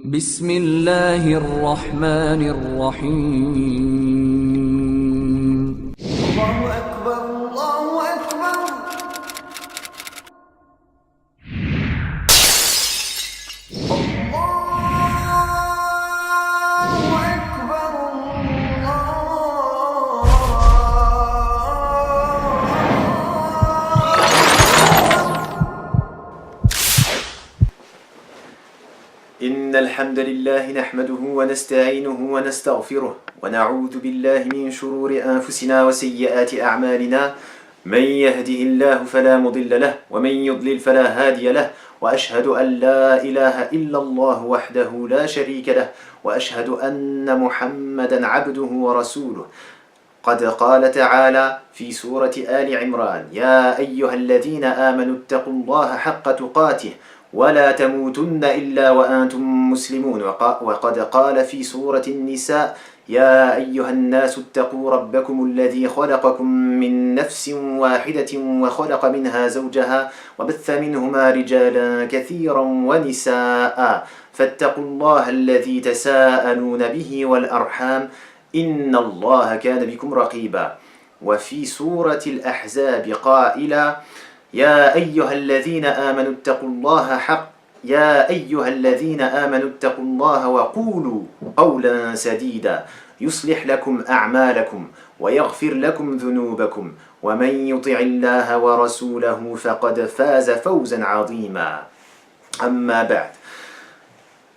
بسم الله الرحمن الرحيم الله أكبر الله أكبر. الله أكبر إن الحمد لله نحمده ونستعينه ونستغفره ونعوذ بالله من شرور أنفسنا وسيئات أعمالنا. من يهده الله فلا مضل له ومن يضلل فلا هادي له، وأشهد أن لا إله إلا الله وحده لا شريك له، وأشهد أن محمدا عبده ورسوله. قد قال تعالى في سورة آل عمران: يا أيها الذين آمنوا اتقوا الله حق تقاته ولا تموتن إلا وأنتم مسلمون. وقد قال في سورة النساء: يا أيها الناس اتقوا ربكم الذي خلقكم من نفس واحدة وخلق منها زوجها وبث منهما رجالا كثيرا ونساء، فاتقوا الله الذي تساءلون به والأرحام إن الله كان بكم رقيبا. وفي سورة الأحزاب قائلا: يا أيها الذين آمنوا اتقوا الله وقولوا قولا سديدا يصلح لكم أعمالكم ويغفر لكم ذنوبكم ومن يطع الله ورسوله فقد فاز فوزا عظيما. أما بعد.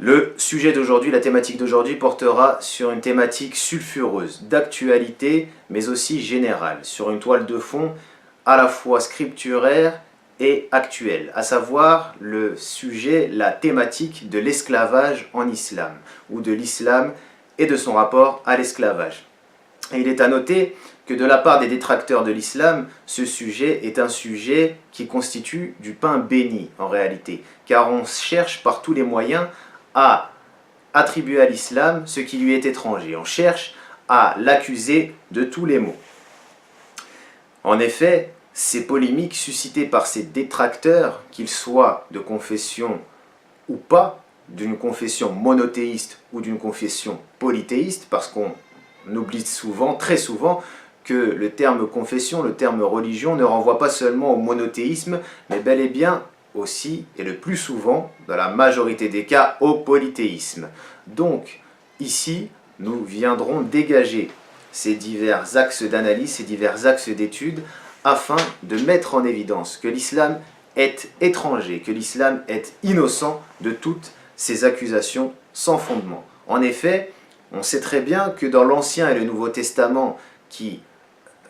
Le sujet d'aujourd'hui, la thématique d'aujourd'hui portera sur une thématique sulfureuse, d'actualité, mais aussi générale, sur une toile de fond à la fois scripturaire et actuelle, à savoir le sujet, la thématique de l'esclavage en islam, ou de l'islam et de son rapport à l'esclavage. Et il est à noter que de la part des détracteurs de l'islam, ce sujet est un sujet qui constitue du pain béni en réalité, car on cherche par tous les moyens à attribuer à l'islam ce qui lui est étranger. On cherche à l'accuser de tous les maux. En effet, ces polémiques suscitées par ces détracteurs, qu'ils soient de confession ou pas, d'une confession monothéiste ou d'une confession polythéiste, parce qu'on oublie souvent, très souvent, que le terme confession, le terme religion ne renvoie pas seulement au monothéisme, mais bel et bien aussi, et le plus souvent, dans la majorité des cas, au polythéisme. Donc, ici, nous viendrons dégager ces divers axes d'analyse, ces divers axes d'études, afin de mettre en évidence que l'islam est étranger, que l'islam est innocent de toutes ces accusations sans fondement. En effet, on sait très bien que dans l'Ancien et le Nouveau Testament, qui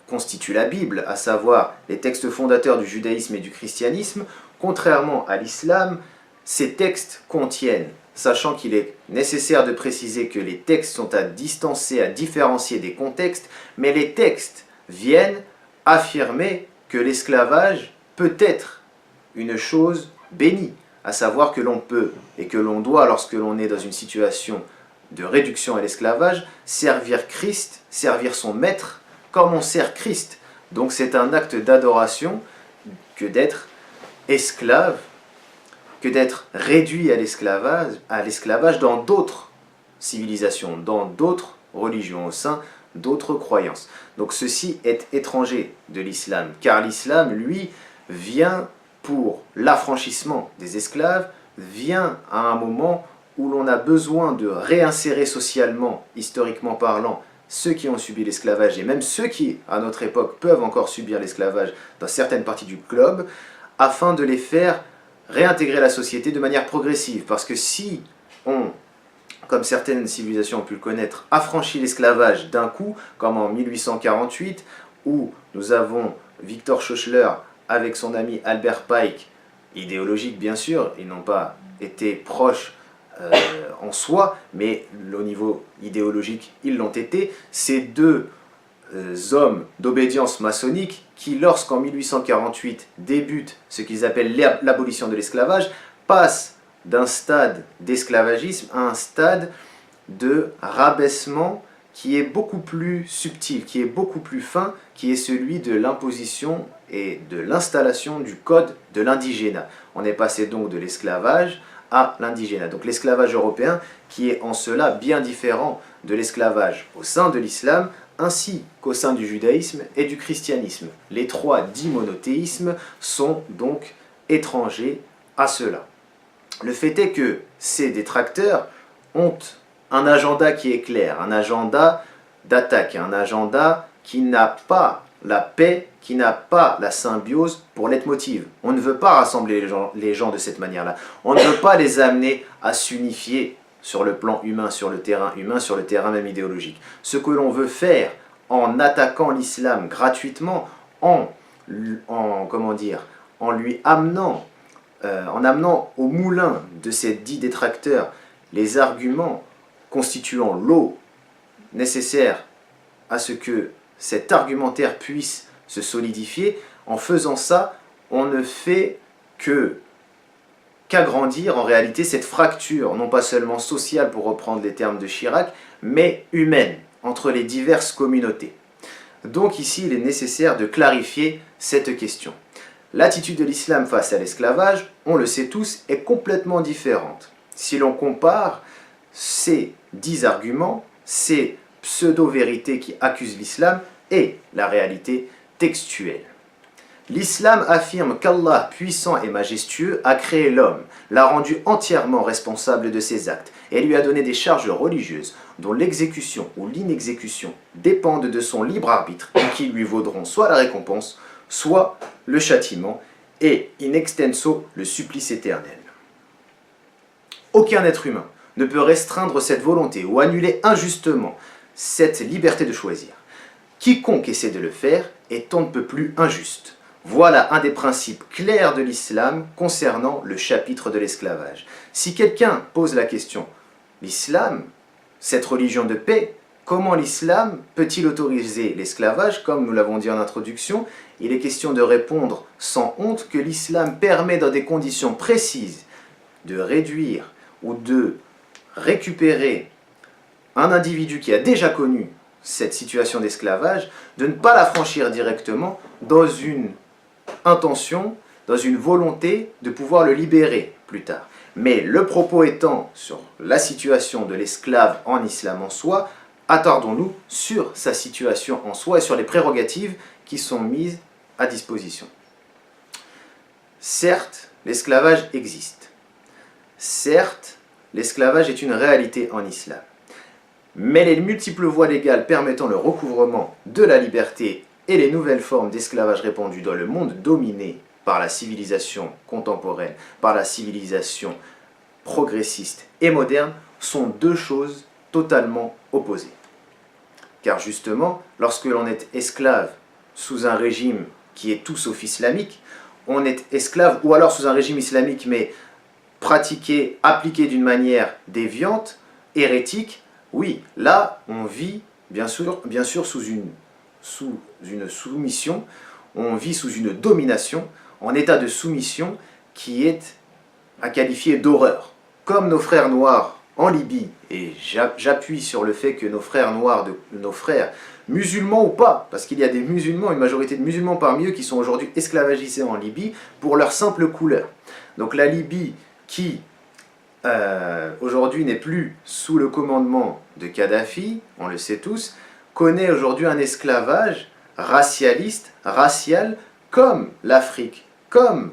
constituent la Bible, à savoir les textes fondateurs du judaïsme et du christianisme, contrairement à l'islam, ces textes contiennent, sachant qu'il est nécessaire de préciser que les textes sont à distancer, à différencier des contextes, mais les textes viennent affirmer que l'esclavage peut être une chose bénie, à savoir que l'on peut et que l'on doit, lorsque l'on est dans une situation de réduction à l'esclavage, servir Christ, servir son maître, comme on sert Christ. Donc c'est un acte d'adoration que d'être esclave, que d'être réduit à l'esclavage dans d'autres civilisations, dans d'autres religions, au sein d'autres croyances. Donc ceci est étranger de l'islam, car l'islam, lui, vient pour l'affranchissement des esclaves, vient à un moment où l'on a besoin de réinsérer socialement, historiquement parlant, ceux qui ont subi l'esclavage, et même ceux qui, à notre époque, peuvent encore subir l'esclavage dans certaines parties du globe, afin de les faire réintégrer la société de manière progressive. Parce que si on, comme certaines civilisations ont pu le connaître, affranchit l'esclavage d'un coup, comme en 1848, où nous avons Victor Schœchler avec son ami Albert Pike, idéologique bien sûr, ils n'ont pas été proches en soi, mais au niveau idéologique, ils l'ont été. Ces deux hommes d'obédience maçonnique qui, lorsqu'en 1848 débutent ce qu'ils appellent l'abolition de l'esclavage, passent d'un stade d'esclavagisme à un stade de rabaissement qui est beaucoup plus subtil, qui est beaucoup plus fin, qui est celui de l'imposition et de l'installation du code de l'indigénat. On est passé donc de l'esclavage à l'indigénat. Donc l'esclavage européen qui est en cela bien différent de l'esclavage au sein de l'islam ainsi qu'au sein du judaïsme et du christianisme. Les trois dits monothéismes sont donc étrangers à cela. Le fait est que ces détracteurs ont un agenda qui est clair, un agenda d'attaque, un agenda qui n'a pas la paix, qui n'a pas la symbiose pour leitmotiv. On ne veut pas rassembler les gens de cette manière-là. On ne veut pas les amener à s'unifier sur le plan humain, sur le terrain même idéologique. Ce que l'on veut faire en attaquant l'islam gratuitement, en lui amenant, en amenant au moulin de ces dits détracteurs les arguments constituant l'eau nécessaire à ce que cet argumentaire puisse se solidifier, en faisant ça, on ne fait qu'agrandir en réalité cette fracture, non pas seulement sociale pour reprendre les termes de Chirac, mais humaine, entre les diverses communautés. Donc ici, il est nécessaire de clarifier cette question. L'attitude de l'islam face à l'esclavage, on le sait tous, est complètement différente. Si l'on compare ces 10 arguments, ces pseudo-vérités qui accusent l'islam et la réalité textuelle. L'islam affirme qu'Allah, puissant et majestueux, a créé l'homme, l'a rendu entièrement responsable de ses actes et lui a donné des charges religieuses dont l'exécution ou l'inexécution dépendent de son libre arbitre et qui lui vaudront soit la récompense, soit le châtiment et, in extenso, le supplice éternel. Aucun être humain ne peut restreindre cette volonté ou annuler injustement cette liberté de choisir. Quiconque essaie de le faire est on ne peut plus injuste. Voilà un des principes clairs de l'islam concernant le chapitre de l'esclavage. Si quelqu'un pose la question, l'islam, cette religion de paix, comment l'islam peut-il autoriser l'esclavage? Comme nous l'avons dit en introduction, il est question de répondre sans honte que l'islam permet dans des conditions précises de réduire ou de récupérer un individu qui a déjà connu cette situation d'esclavage, de ne pas la franchir directement dans une intention, dans une volonté de pouvoir le libérer plus tard. Mais le propos étant sur la situation de l'esclave en islam en soi, attardons-nous sur sa situation en soi et sur les prérogatives qui sont mises à disposition. Certes, l'esclavage existe. Certes, l'esclavage est une réalité en islam. Mais les multiples voies légales permettant le recouvrement de la liberté et les nouvelles formes d'esclavage répandues dans le monde dominé par la civilisation contemporaine, par la civilisation progressiste et moderne, sont deux choses totalement opposées. Car justement, lorsque l'on est esclave sous un régime qui est tout sauf islamique, on est esclave, ou alors sous un régime islamique mais pratiqué, appliqué d'une manière déviante, hérétique, oui, là, on vit bien sûr sous une soumission, on vit sous une domination, en état de soumission qui est à qualifier d'horreur. Comme nos frères noirs en Libye, et j'appuie sur le fait que nos frères noirs, nos frères musulmans ou pas, parce qu'il y a des musulmans, une majorité de musulmans parmi eux qui sont aujourd'hui esclavagisés en Libye pour leur simple couleur. Donc la Libye qui aujourd'hui n'est plus sous le commandement de Kadhafi, on le sait tous, connaît aujourd'hui un esclavage racialiste, racial, comme l'Afrique, comme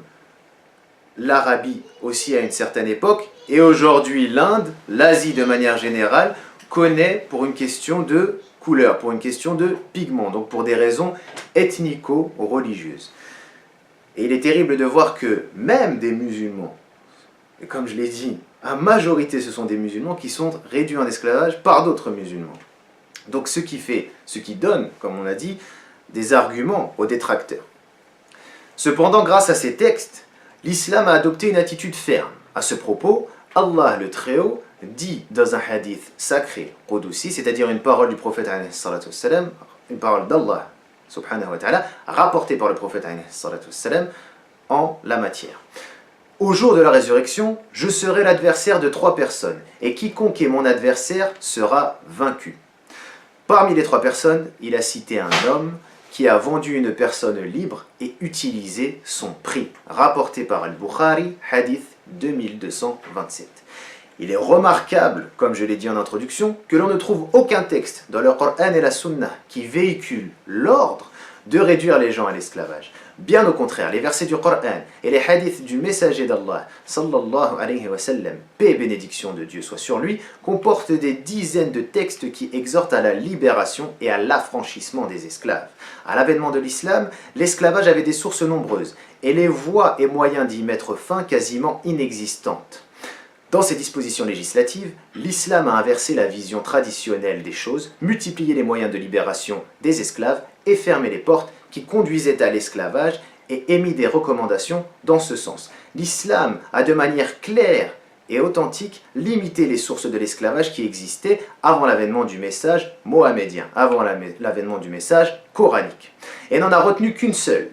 l'Arabie aussi à une certaine époque, et aujourd'hui l'Inde, l'Asie de manière générale, connaît pour une question de couleur, pour une question de pigment, donc pour des raisons ethnico-religieuses. Et il est terrible de voir que même des musulmans, et comme je l'ai dit, à majorité ce sont des musulmans qui sont réduits en esclavage par d'autres musulmans. Donc ce qui donne, comme on a dit, des arguments aux détracteurs. Cependant, grâce à ces textes, l'islam a adopté une attitude ferme. À ce propos, Allah le Très-Haut dit dans un hadith sacré, Qudusi, c'est-à-dire une parole du prophète, une parole d'Allah, subhanahu wa ta'ala, rapportée par le prophète en la matière. Au jour de la résurrection, je serai l'adversaire de 3 personnes, et quiconque est mon adversaire sera vaincu. Parmi les 3 personnes, il a cité un homme qui a vendu une personne libre et utilisé son prix, rapporté par Al-Bukhari, hadith 2227. Il est remarquable, comme je l'ai dit en introduction, que l'on ne trouve aucun texte dans le Coran et la Sunna qui véhicule l'ordre de réduire les gens à l'esclavage. Bien au contraire, les versets du Coran et les hadiths du messager d'Allah, sallallahu alayhi wa sallam, paix et bénédiction de Dieu soit sur lui, comportent des dizaines de textes qui exhortent à la libération et à l'affranchissement des esclaves. À l'avènement de l'islam, l'esclavage avait des sources nombreuses et les voies et moyens d'y mettre fin quasiment inexistantes. Dans ces dispositions législatives, l'islam a inversé la vision traditionnelle des choses, multiplié les moyens de libération des esclaves et fermé les portes qui conduisaient à l'esclavage et émis des recommandations dans ce sens. L'islam a de manière claire et authentique limité les sources de l'esclavage qui existaient avant l'avènement du message mohamédien, avant l'avènement du message coranique. Et n'en a retenu qu'une seule,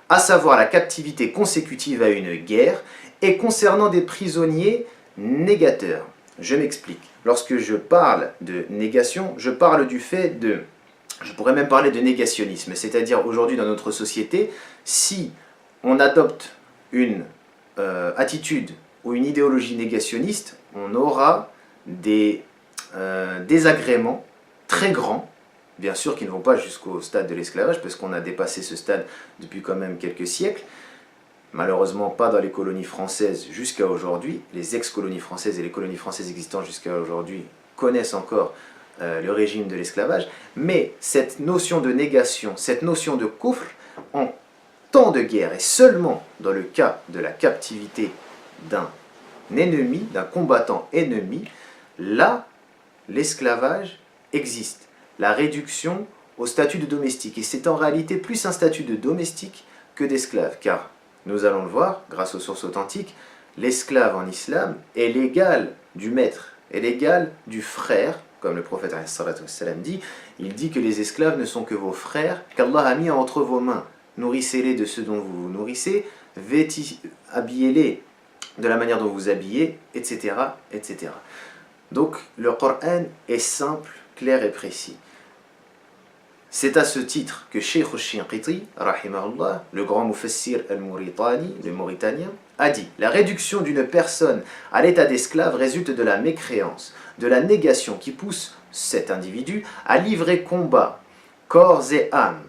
à savoir la captivité consécutive à une guerre, et concernant des prisonniers négateurs. Je m'explique. Lorsque je parle de négation, je parle du fait de... Je pourrais même parler de négationnisme, c'est-à-dire aujourd'hui dans notre société, si on adopte une attitude ou une idéologie négationniste, on aura des désagréments très grands, bien sûr qui ne vont pas jusqu'au stade de l'esclavage, parce qu'on a dépassé ce stade depuis quand même quelques siècles, malheureusement pas dans les colonies françaises jusqu'à aujourd'hui. Les ex-colonies françaises et les colonies françaises existantes jusqu'à aujourd'hui connaissent encore le régime de l'esclavage. Mais cette notion de négation, cette notion de kufr, en temps de guerre, et seulement dans le cas de la captivité d'un ennemi, d'un combattant ennemi, là, l'esclavage existe. La réduction au statut de domestique. Et c'est en réalité plus un statut de domestique que d'esclave, car nous allons le voir, grâce aux sources authentiques, l'esclave en islam est l'égal du maître, est l'égal du frère, comme le prophète dit, il dit que les esclaves ne sont que vos frères, qu'Allah a mis entre vos mains. Nourrissez-les de ce dont vous vous nourrissez, habillez-les de la manière dont vous habillez, etc., etc. Donc le Coran est simple, clair et précis. C'est à ce titre que Cheikh al-Shinqiti, rahimahullah, le grand mufassir al-Mauritani, le Mauritanien, a dit « La réduction d'une personne à l'état d'esclave résulte de la mécréance, de la négation qui pousse cet individu à livrer combat, corps et âme,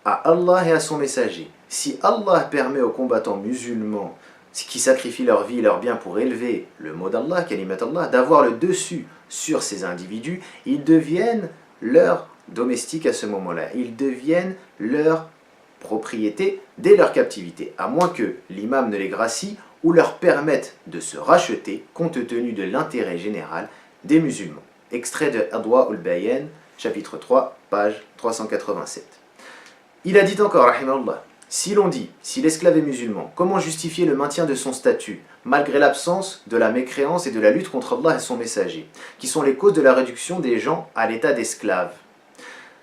à Allah et à son messager. Si Allah permet aux combattants musulmans qui sacrifient leur vie et leur bien pour élever le mot d'Allah, kalimat Allah, d'avoir le dessus sur ces individus, ils deviennent leurs domestiques à ce moment-là. Ils deviennent leur propriété dès leur captivité, à moins que l'imam ne les gracie ou leur permette de se racheter compte tenu de l'intérêt général des musulmans. Extrait de Adwa ul-Bayan, chapitre 3, page 387. Il a dit encore, rahimahullah, si l'on dit, si l'esclave est musulman, comment justifier le maintien de son statut, malgré l'absence de la mécréance et de la lutte contre Allah et son messager, qui sont les causes de la réduction des gens à l'état d'esclaves?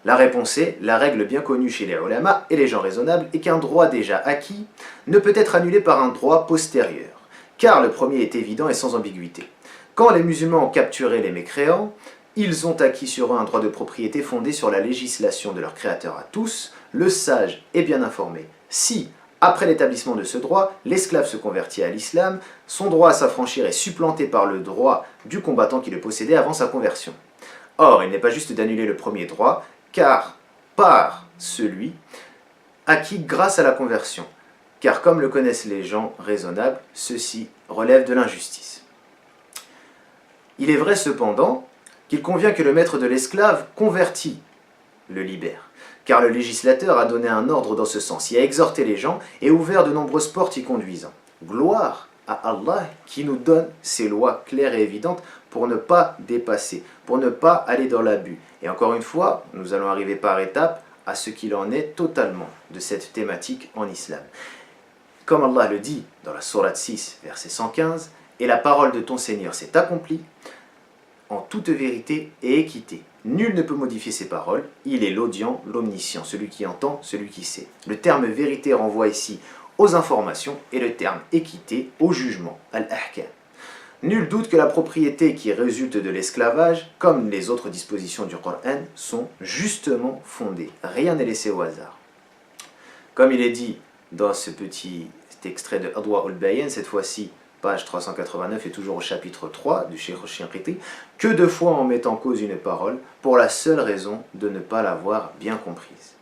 La réponse est, la règle bien connue chez les ulama et les gens raisonnables est qu'un droit déjà acquis ne peut être annulé par un droit postérieur, car le premier est évident et sans ambiguïté. Quand les musulmans ont capturé les mécréants, ils ont acquis sur eux un droit de propriété fondé sur la législation de leur créateur à tous, le sage est bien informé. Si, après l'établissement de ce droit, l'esclave se convertit à l'islam, son droit à s'affranchir est supplanté par le droit du combattant qui le possédait avant sa conversion. Or, il n'est pas juste d'annuler le premier droit, car par celui acquis grâce à la conversion. Car comme le connaissent les gens raisonnables, ceci relève de l'injustice. Il est vrai cependant qu'il convient que le maître de l'esclave converti le libère, car le législateur a donné un ordre dans ce sens, il a exhorté les gens et ouvert de nombreuses portes y conduisant. Gloire à Allah qui nous donne ces lois claires et évidentes pour ne pas dépasser, pour ne pas aller dans l'abus. Et encore une fois, nous allons arriver par étapes à ce qu'il en est totalement de cette thématique en islam. Comme Allah le dit dans la sourate 6, verset 115, « Et la parole de ton Seigneur s'est accomplie en toute vérité et équité. Nul ne peut modifier ses paroles, il est l'audient, l'omniscient, celui qui entend, celui qui sait. » Le terme vérité renvoie ici aux informations et le terme équité au jugement, al-ahkam. Nul doute que la propriété qui résulte de l'esclavage, comme les autres dispositions du Coran, sont justement fondées. Rien n'est laissé au hasard. Comme il est dit dans ce petit C'était extrait de Adwa al-Bayan, cette fois-ci page 389 et toujours au chapitre 3 du Cheikh al-Shinqiti, que deux fois on met en cause une parole pour la seule raison de ne pas l'avoir bien comprise.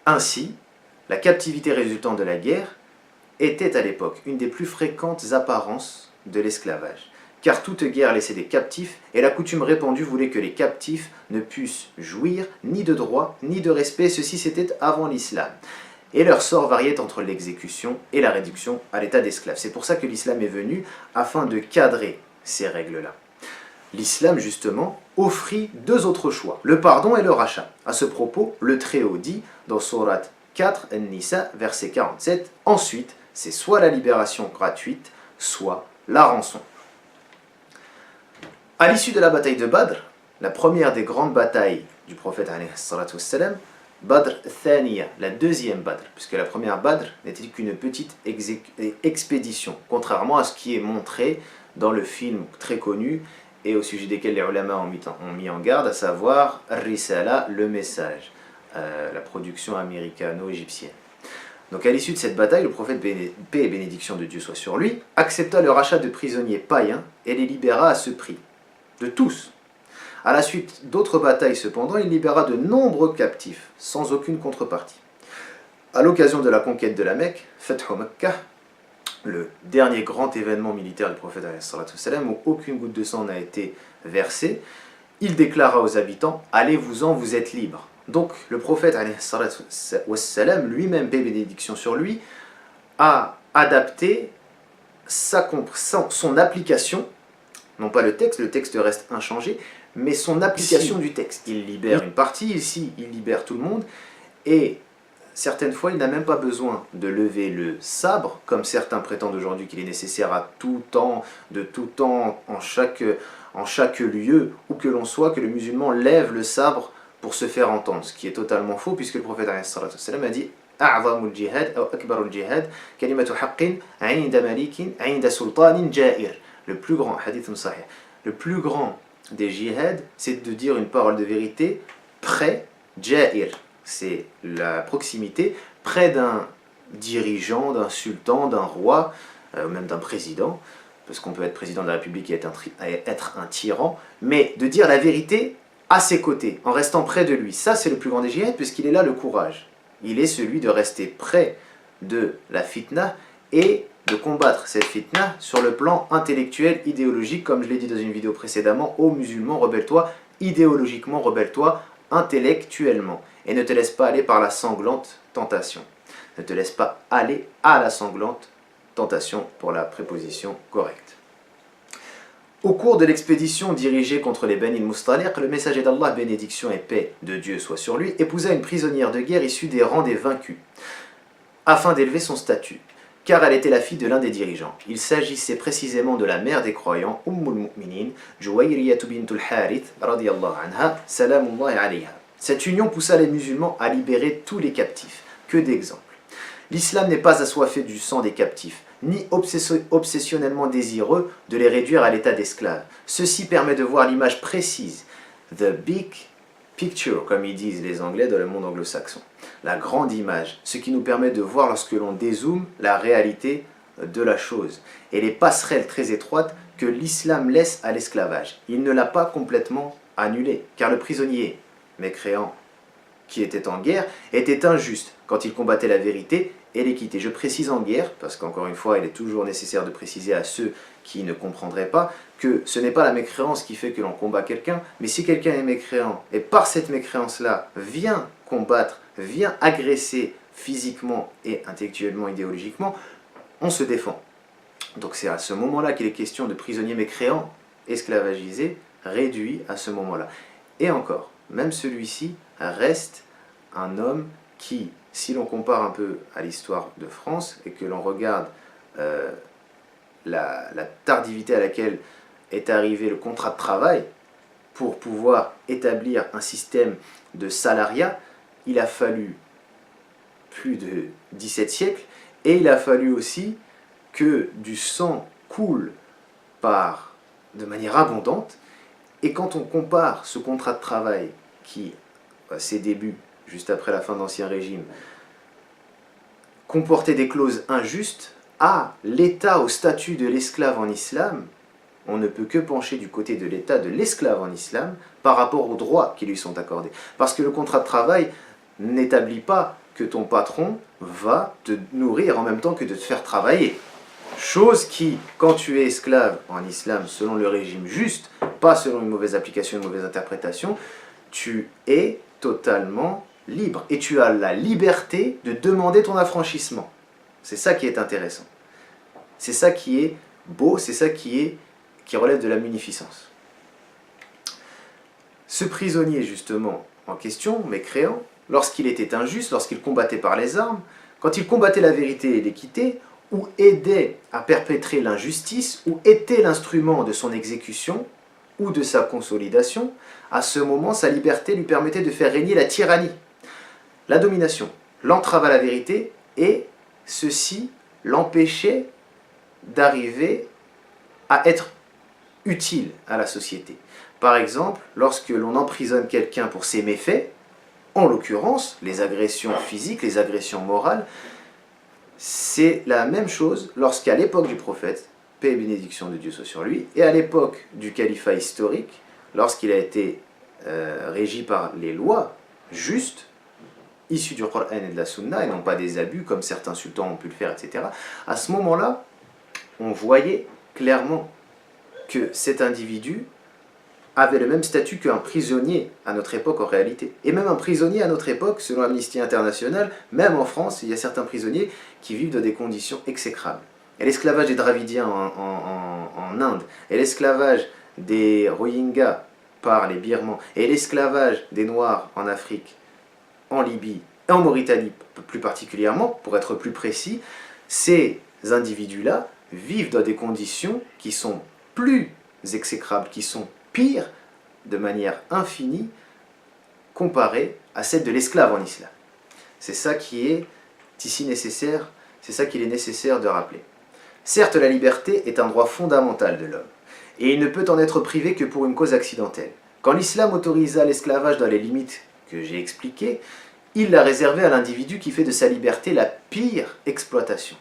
Ainsi, la captivité résultant de la guerre était à l'époque une des plus fréquentes apparences de l'esclavage, car toute guerre laissait des captifs, et la coutume répandue voulait que les captifs ne puissent jouir ni de droits ni de respect, ceci c'était avant l'islam. Et leur sort variait entre l'exécution et la réduction à l'état d'esclave. C'est pour ça que l'islam est venu, afin de cadrer ces règles-là. L'islam, justement, offrit deux autres choix, le pardon et le rachat. À ce propos, le Très-Haut dit, dans Sourate 4, An-Nisa, verset 47, ensuite, c'est soit la libération gratuite, soit la rançon. À l'issue de la bataille de Badr, la première des grandes batailles du prophète, Badr Thaniya, la deuxième Badr, puisque la première Badr n'était qu'une petite expédition, contrairement à ce qui est montré dans le film très connu et au sujet desquels les ulama ont mis en garde, à savoir Risala, le message, la production américano-égyptienne. Donc à l'issue de cette bataille, le prophète, paix et bénédiction de Dieu soit sur lui, accepta le rachat de prisonniers païens et les libéra à ce prix, de tous. À la suite d'autres batailles cependant, il libéra de nombreux captifs, sans aucune contrepartie. À l'occasion de la conquête de la Mecque, Fathu Makkah, le dernier grand événement militaire du prophète où aucune goutte de sang n'a été versée, il déclara aux habitants « Allez-vous-en, vous êtes libres ». Donc le prophète lui-même, paix et bénédiction sur lui, a adapté son application, non pas le texte reste inchangé, mais son application du texte. Il libère une partie, ici il libère tout le monde, et certaines fois il n'a même pas besoin de lever le sabre, comme certains prétendent aujourd'hui qu'il est nécessaire à tout temps, de tout temps, en chaque lieu, où que l'on soit, que le musulman lève le sabre pour se faire entendre, ce qui est totalement faux, puisque le prophète a dit أعظم الجهاد أو أكبر الجهاد كلمة حق عند ملك عند سلطان جائر. Le plus grand hadith sahih, le plus grand des jihad, c'est de dire une parole de vérité près, ja'ir, c'est la proximité, près d'un dirigeant, d'un sultan, d'un roi, ou même d'un président, parce qu'on peut être président de la République et être un tyran, mais de dire la vérité à ses côtés, en restant près de lui. Ça, c'est le plus grand des jihad, puisqu'il est là le courage. Il est celui de rester près de la fitna et de combattre cette fitna sur le plan intellectuel, idéologique, comme je l'ai dit dans une vidéo précédemment, ô musulmans, rebelle-toi, idéologiquement, rebelle-toi, intellectuellement, et ne te laisse pas aller par la sanglante tentation. Ne te laisse pas aller à la sanglante tentation pour la préposition correcte. Au cours de l'expédition dirigée contre les Bani al-Mustaliq, le messager d'Allah, bénédiction et paix de Dieu soit sur lui, épousa une prisonnière de guerre issue des rangs des vaincus, afin d'élever son statut, car elle était la fille de l'un des dirigeants. Il s'agissait précisément de la mère des croyants, Al-Mu'minin, Juwayriyah bint al-Harith, radiyallahu anha, salamullahi alayha. Cette union poussa les musulmans à libérer tous les captifs. Que d'exemples. L'islam n'est pas assoiffé du sang des captifs, ni obsessionnellement désireux de les réduire à l'état d'esclaves. Ceci permet de voir l'image précise, the big picture, comme ils disent les Anglais dans le monde anglo-saxon. La grande image, ce qui nous permet de voir lorsque l'on dézoome la réalité de la chose et les passerelles très étroites que l'islam laisse à l'esclavage. Il ne l'a pas complètement annulé, car le prisonnier mécréant qui était en guerre était injuste quand il combattait la vérité et l'équité. Je précise en guerre, parce qu'encore une fois, il est toujours nécessaire de préciser à ceux qui ne comprendraient pas que ce n'est pas la mécréance qui fait que l'on combat quelqu'un, mais si quelqu'un est mécréant et par cette mécréance-là vient combattre, vient agresser physiquement et intellectuellement, idéologiquement, on se défend. Donc c'est à ce moment-là qu'il est question de prisonniers mécréants, esclavagisés, réduits à ce moment-là. Et encore, même celui-ci reste un homme qui, si l'on compare un peu à l'histoire de France et que l'on regarde la tardivité à laquelle est arrivé le contrat de travail pour pouvoir établir un système de salariat, il a fallu plus de 17 siècles et il a fallu aussi que du sang coule de manière abondante. Et quand on compare ce contrat de travail qui, à ses débuts, juste après la fin de l'Ancien Régime, comporter des clauses injustes à l'état, au statut de l'esclave en islam. On ne peut que pencher du côté de l'état de l'esclave en islam par rapport aux droits qui lui sont accordés. Parce que le contrat de travail n'établit pas que ton patron va te nourrir en même temps que de te faire travailler. Chose qui, quand tu es esclave en islam, selon le régime juste, pas selon une mauvaise application, une mauvaise interprétation, tu es totalement libre. Et tu as la liberté de demander ton affranchissement. C'est ça qui est intéressant. C'est ça qui est beau, c'est ça qui relève de la munificence. Ce prisonnier, justement, en question, mécréant, lorsqu'il était injuste, lorsqu'il combattait par les armes, quand il combattait la vérité et l'équité, ou aidait à perpétrer l'injustice, ou était l'instrument de son exécution, ou de sa consolidation, à ce moment, sa liberté lui permettait de faire régner la tyrannie, la domination, l'entrave à la vérité, et ceci l'empêchait d'arriver à être utile à la société. Par exemple, lorsque l'on emprisonne quelqu'un pour ses méfaits, en l'occurrence, les agressions physiques, les agressions morales, c'est la même chose lorsqu'à l'époque du prophète, paix et bénédiction de Dieu soit sur lui, et à l'époque du califat historique, lorsqu'il a été régi par les lois justes, issues du Coran et de la Sunna, et non pas des abus comme certains sultans ont pu le faire, etc. À ce moment-là, on voyait clairement que cet individu avait le même statut qu'un prisonnier à notre époque en réalité. Et même un prisonnier à notre époque, selon Amnesty International, même en France, il y a certains prisonniers qui vivent dans des conditions exécrables. Et l'esclavage des Dravidiens en Inde, et l'esclavage des Rohingyas par les Birmans, et l'esclavage des Noirs en Afrique, en Libye, et en Mauritanie plus particulièrement, pour être plus précis, ces individus-là vivent dans des conditions qui sont plus exécrables, qui sont pires de manière infinie comparée à celle de l'esclave en islam. C'est ça qui est ici nécessaire, c'est ça qu'il est nécessaire de rappeler. Certes, la liberté est un droit fondamental de l'homme, et il ne peut en être privé que pour une cause accidentelle. Quand l'islam autorisa l'esclavage dans les limites que j'ai expliquées, il l'a réservé à l'individu qui fait de sa liberté la pire exploitation.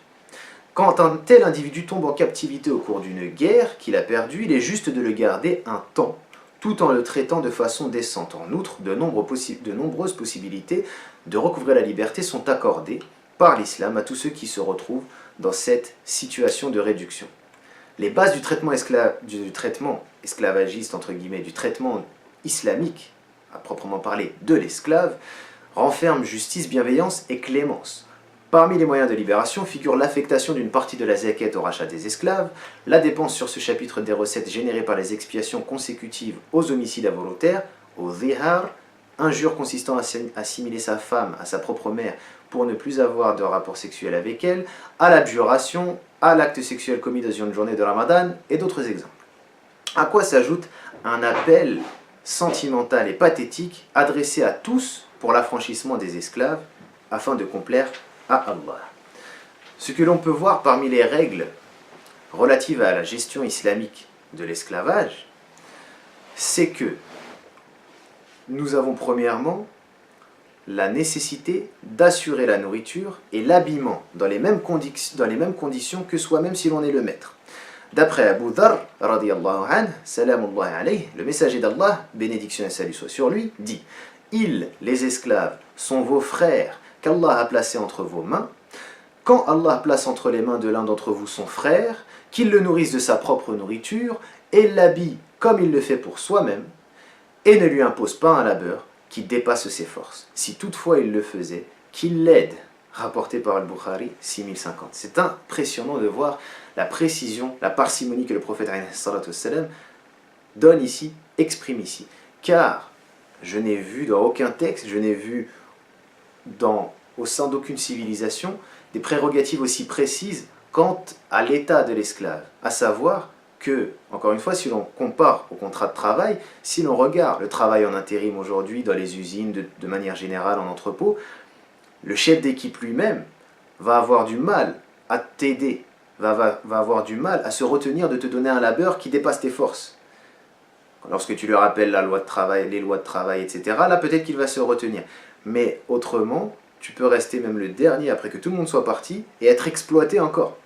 Quand un tel individu tombe en captivité au cours d'une guerre qu'il a perdue, il est juste de le garder un temps, tout en le traitant de façon décente. En outre, de nombreuses possibilités de recouvrer la liberté sont accordées par l'islam à tous ceux qui se retrouvent dans cette situation de réduction. Les bases du traitement esclavagiste, entre guillemets, du traitement islamique, à proprement parler, de l'esclave, renferment justice, bienveillance et clémence. Parmi les moyens de libération figure l'affectation d'une partie de la zakat au rachat des esclaves, la dépense sur ce chapitre des recettes générées par les expiations consécutives aux homicides involontaires, au zihar, injure consistant à assimiler sa femme à sa propre mère pour ne plus avoir de rapport sexuel avec elle, à l'abjuration, à l'acte sexuel commis dans une journée de Ramadan et d'autres exemples. À quoi s'ajoute un appel sentimental et pathétique adressé à tous pour l'affranchissement des esclaves afin de complaire à Allah. Ce que l'on peut voir parmi les règles relatives à la gestion islamique de l'esclavage, c'est que nous avons premièrement la nécessité d'assurer la nourriture et l'habillement dans les mêmes conditions que soi-même si l'on est le maître. D'après Abu Dharr, radiyallahu anhu, salamullahi alayhi, le messager d'Allah, bénédiction et salut soit sur lui, dit « Ils, les esclaves, sont vos frères qu'Allah a placés entre vos mains. Quand Allah place entre les mains de l'un d'entre vous son frère, qu'il le nourrisse de sa propre nourriture et l'habille comme il le fait pour soi-même, et ne lui impose pas un labeur qui dépasse ses forces. Si toutefois il le faisait, qu'il l'aide. » Rapporté par Al-Bukhari, 6050. C'est impressionnant de voir la précision, la parcimonie que le prophète donne ici, exprime ici. Car je n'ai vu dans aucun texte, je n'ai vu au sein d'aucune civilisation des prérogatives aussi précises quant à l'état de l'esclave. À savoir que, encore une fois, si l'on compare au contrat de travail, si l'on regarde le travail en intérim aujourd'hui dans les usines, de manière générale en entrepôt, le chef d'équipe lui-même va avoir du mal à t'aider, va avoir du mal à se retenir de te donner un labeur qui dépasse tes forces. Lorsque tu lui rappelles la loi de travail, les lois de travail, etc., là peut-être qu'il va se retenir. Mais autrement, tu peux rester même le dernier après que tout le monde soit parti et être exploité encore,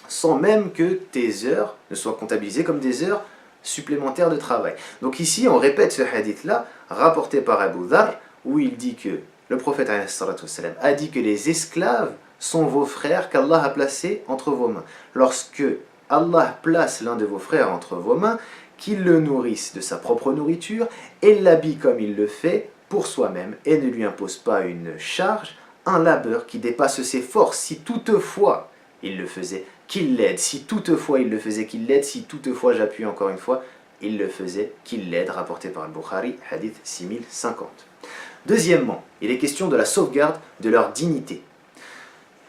sans même que tes heures ne soient comptabilisées comme des heures supplémentaires de travail. Donc ici, on répète ce hadith-là, rapporté par Abu Dharr, où il dit que le prophète a dit que les esclaves sont vos frères qu'Allah a placés entre vos mains. Lorsque Allah place l'un de vos frères entre vos mains, qu'il le nourrisse de sa propre nourriture et l'habille comme il le fait pour soi-même et ne lui impose pas une charge, un labeur qui dépasse ses forces, si toutefois il le faisait, qu'il l'aide, si toutefois il le faisait, qu'il l'aide, si toutefois, j'appuie encore une fois, il le faisait, qu'il l'aide, rapporté par Al-Bukhari, hadith 6050. Deuxièmement, il est question de la sauvegarde de leur dignité.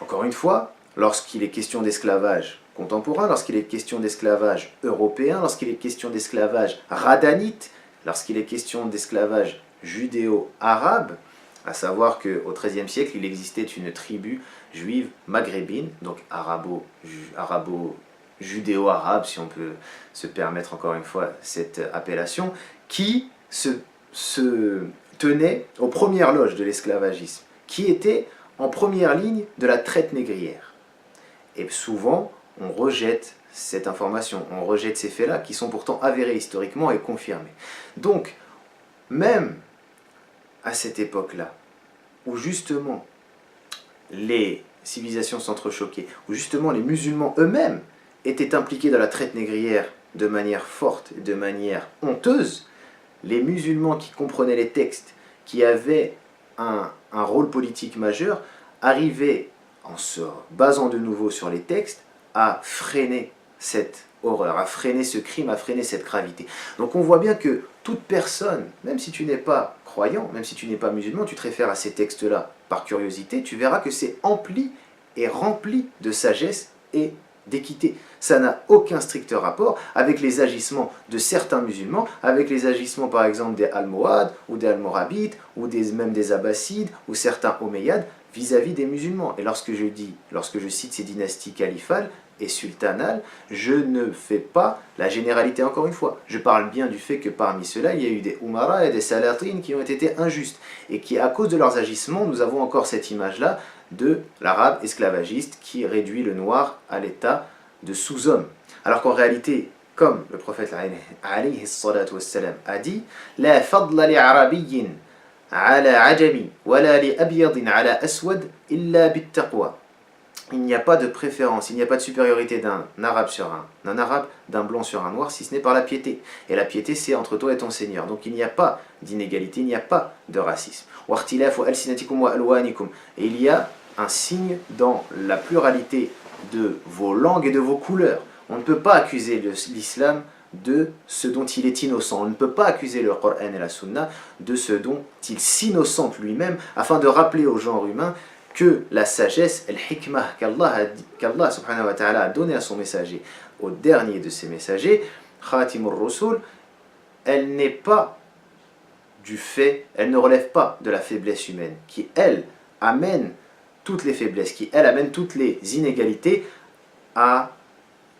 Encore une fois, lorsqu'il est question d'esclavage contemporain, lorsqu'il est question d'esclavage européen, lorsqu'il est question d'esclavage radanite, lorsqu'il est question d'esclavage judéo-arabe, à savoir qu'au XIIIe siècle, il existait une tribu juive maghrébine, donc arabo-judéo-arabe, si on peut se permettre encore une fois cette appellation, qui se tenait aux premières loges de l'esclavagisme, qui était en première ligne de la traite négrière. Et souvent, on rejette cette information, on rejette ces faits-là, qui sont pourtant avérés historiquement et confirmés. Donc, même à cette époque-là, où justement les civilisations s'entrechoquaient, où justement les musulmans eux-mêmes étaient impliqués dans la traite négrière de manière forte et de manière honteuse, les musulmans qui comprenaient les textes, qui avaient un rôle politique majeur, arrivaient, en se basant de nouveau sur les textes, à freiner cette horreur, à freiner ce crime, à freiner cette gravité. Donc on voit bien que toute personne, même si tu n'es pas croyant, même si tu n'es pas musulman, tu te réfères à ces textes-là par curiosité, tu verras que c'est empli et rempli de sagesse et d'équité. Ça n'a aucun strict rapport avec les agissements de certains musulmans, avec les agissements par exemple des Almohades, ou des Almorabites, ou même des Abbassides, ou certains Omeyyades, vis-à-vis des musulmans. Et lorsque je cite ces dynasties califales et sultanales, je ne fais pas la généralité encore une fois. Je parle bien du fait que parmi ceux-là, il y a eu des Umara et des Salatines qui ont été injustes, et qui, à cause de leurs agissements, nous avons encore cette image-là de l'arabe esclavagiste qui réduit le noir à l'état de sous-homme. Alors qu'en réalité, comme le prophète alayhi salatu wassalam a dit, La fadla li arabiyyin ala ajami wala li abyadin ala aswad illa bit taqwa. Il n'y a pas de préférence, il n'y a pas de supériorité d'un arabe d'un blanc sur un noir, si ce n'est par la piété. Et la piété, c'est entre toi et ton Seigneur. Donc il n'y a pas d'inégalité, il n'y a pas de racisme. Et il y a un signe dans la pluralité de vos langues et de vos couleurs. On ne peut pas accuser l'islam de ce dont il est innocent. On ne peut pas accuser le Coran et la Sunna de ce dont il s'innocente lui-même, afin de rappeler au genre humain que la sagesse, al-hikmah, qu'Allah subhanahu wa ta'ala a donné à son messager, au dernier de ses messagers, Khatimur Rasul, elle n'est pas du fait, elle ne relève pas de la faiblesse humaine, qui elle amène toutes les faiblesses, qui elle amène toutes les inégalités à,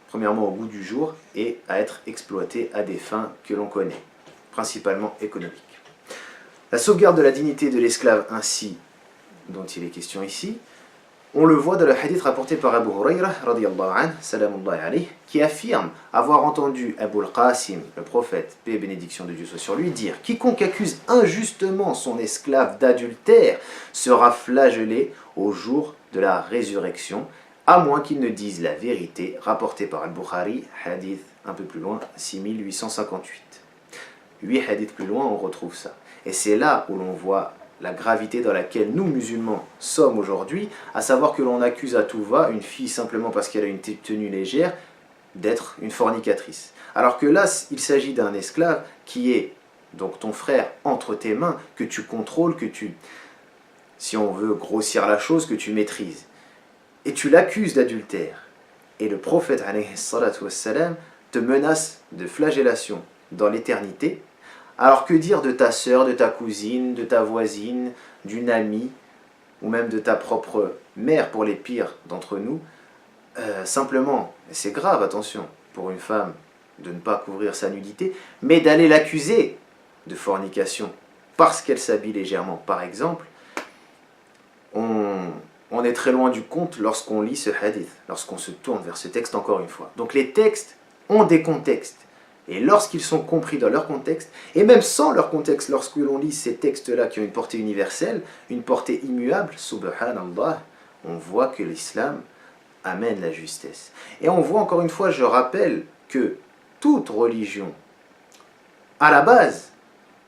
premièrement au goût du jour, et à être exploitées à des fins que l'on connaît, principalement économiques. La sauvegarde de la dignité de l'esclave ainsi, dont il est question ici, on le voit dans le hadith rapporté par Abu Hurairah, salamullahi alayhi, qui affirme avoir entendu Abu al-Qasim, le prophète, paix et bénédiction de Dieu soit sur lui, dire « Quiconque accuse injustement son esclave d'adultère sera flagellé au jour de la résurrection, à moins qu'il ne dise la vérité », rapporté par Al-Bukhari, hadith un peu plus loin, 6858. 8 hadiths plus loin, on retrouve ça. Et c'est là où l'on voit la gravité dans laquelle nous, musulmans, sommes aujourd'hui, à savoir que l'on accuse à tout va une fille simplement parce qu'elle a une tenue légère d'être une fornicatrice. Alors que là, il s'agit d'un esclave qui est donc ton frère entre tes mains, que tu contrôles, que tu, si on veut grossir la chose, que tu maîtrises. Et tu l'accuses d'adultère. Et le prophète, alayhi salatu wassalam, te menace de flagellation dans l'éternité. Alors que dire de ta sœur, de ta cousine, de ta voisine, d'une amie, ou même de ta propre mère pour les pires d'entre nous, simplement, c'est grave, attention, pour une femme de ne pas couvrir sa nudité, mais d'aller l'accuser de fornication parce qu'elle s'habille légèrement, par exemple, on est très loin du compte lorsqu'on lit ce hadith, lorsqu'on se tourne vers ce texte encore une fois. Donc les textes ont des contextes. Et lorsqu'ils sont compris dans leur contexte, et même sans leur contexte, lorsque l'on lit ces textes-là qui ont une portée universelle, une portée immuable, subhanallah, on voit que l'islam amène la justesse. Et on voit encore une fois, je rappelle que toute religion, à la base,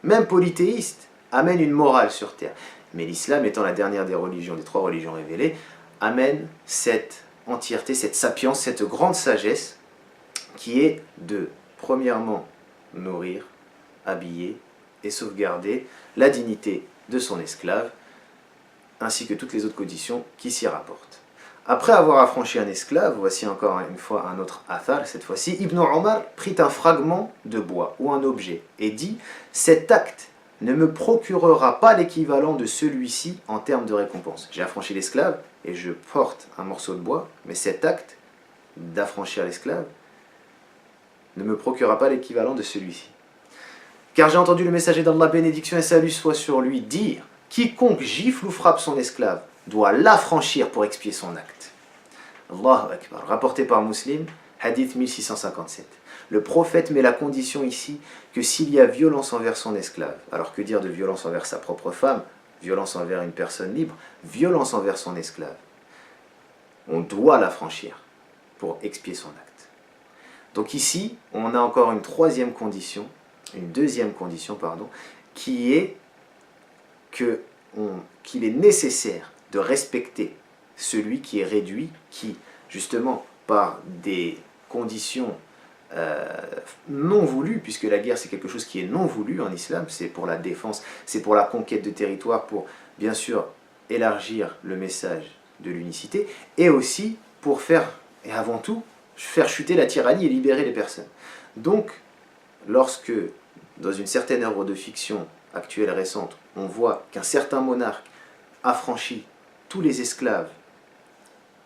même polythéiste, amène une morale sur terre. Mais l'islam, étant la dernière des religions, des trois religions révélées, amène cette entièreté, cette sapience, cette grande sagesse qui est de, premièrement, nourrir, habiller et sauvegarder la dignité de son esclave, ainsi que toutes les autres conditions qui s'y rapportent. Après avoir affranchi un esclave, voici encore une fois un autre athar, cette fois-ci, Ibn Omar prit un fragment de bois ou un objet et dit « Cet acte ne me procurera pas l'équivalent de celui-ci en termes de récompense. J'ai affranchi l'esclave et je porte un morceau de bois, mais cet acte d'affranchir l'esclave ne me procurera pas l'équivalent de celui-ci. Car j'ai entendu le messager d'Allah, bénédiction et salut soit sur lui, dire « Quiconque gifle ou frappe son esclave doit l'affranchir pour expier son acte. » Allahu Akbar. Rapporté par Muslim, hadith 1657. Le prophète met la condition ici que s'il y a violence envers son esclave, alors que dire de violence envers sa propre femme, violence envers une personne libre, violence envers son esclave, on doit l'affranchir pour expier son acte. Donc ici, on a encore une deuxième condition, qui est qu'il est nécessaire de respecter celui qui est réduit, qui, justement, par des conditions non voulues, puisque la guerre c'est quelque chose qui est non voulu en islam, c'est pour la défense, c'est pour la conquête de territoire, pour bien sûr élargir le message de l'unicité, et aussi pour faire, et avant tout, faire chuter la tyrannie et libérer les personnes. Donc, lorsque, dans une certaine œuvre de fiction actuelle récente, on voit qu'un certain monarque affranchit tous les esclaves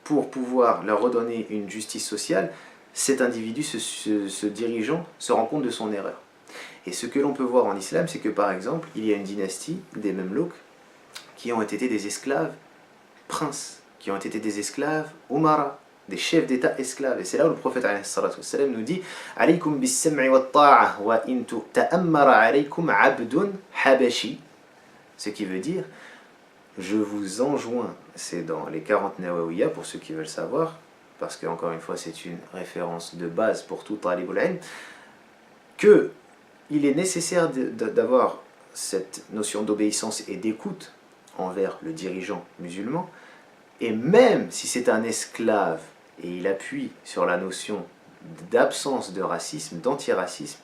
pour pouvoir leur redonner une justice sociale, cet individu, ce dirigeant, se rend compte de son erreur. Et ce que l'on peut voir en islam, c'est que par exemple, il y a une dynastie des Memlouks qui ont été des esclaves princes, qui ont été des esclaves umara, des chefs d'État esclaves. Et c'est là où le prophète nous dit « Alaykum bis-sam'i wa ta'a wa in ta'ammara alaykum abdun habashi » ce qui veut dire « Je vous enjoins », c'est dans les 40 Nawawiya pour ceux qui veulent savoir, parce que encore une fois c'est une référence de base pour tout talibul ilm, que il est nécessaire d'avoir cette notion d'obéissance et d'écoute envers le dirigeant musulman, et même si c'est un esclave, et il appuie sur la notion d'absence de racisme, d'antiracisme,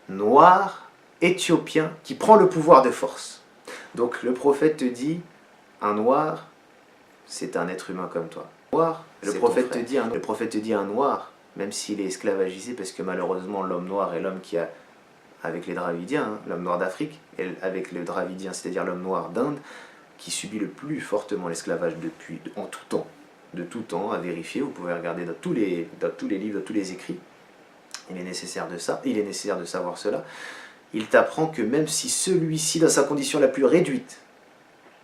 noir, éthiopien, qui prend le pouvoir de force. Donc le prophète te dit, un noir, c'est un être humain comme toi. Noir, le prophète te dit un noir, même s'il est esclavagisé, parce que malheureusement l'homme noir est l'homme qui a, avec les Dravidiens, hein, l'homme noir d'Afrique, et avec le Dravidien, c'est-à-dire l'homme noir d'Inde, qui subit le plus fortement l'esclavage depuis, en tout temps, de tout temps, à vérifier, vous pouvez regarder dans tous les livres, dans tous les écrits, il est nécessaire de savoir cela. Il t'apprend que même si celui-ci, dans sa condition la plus réduite,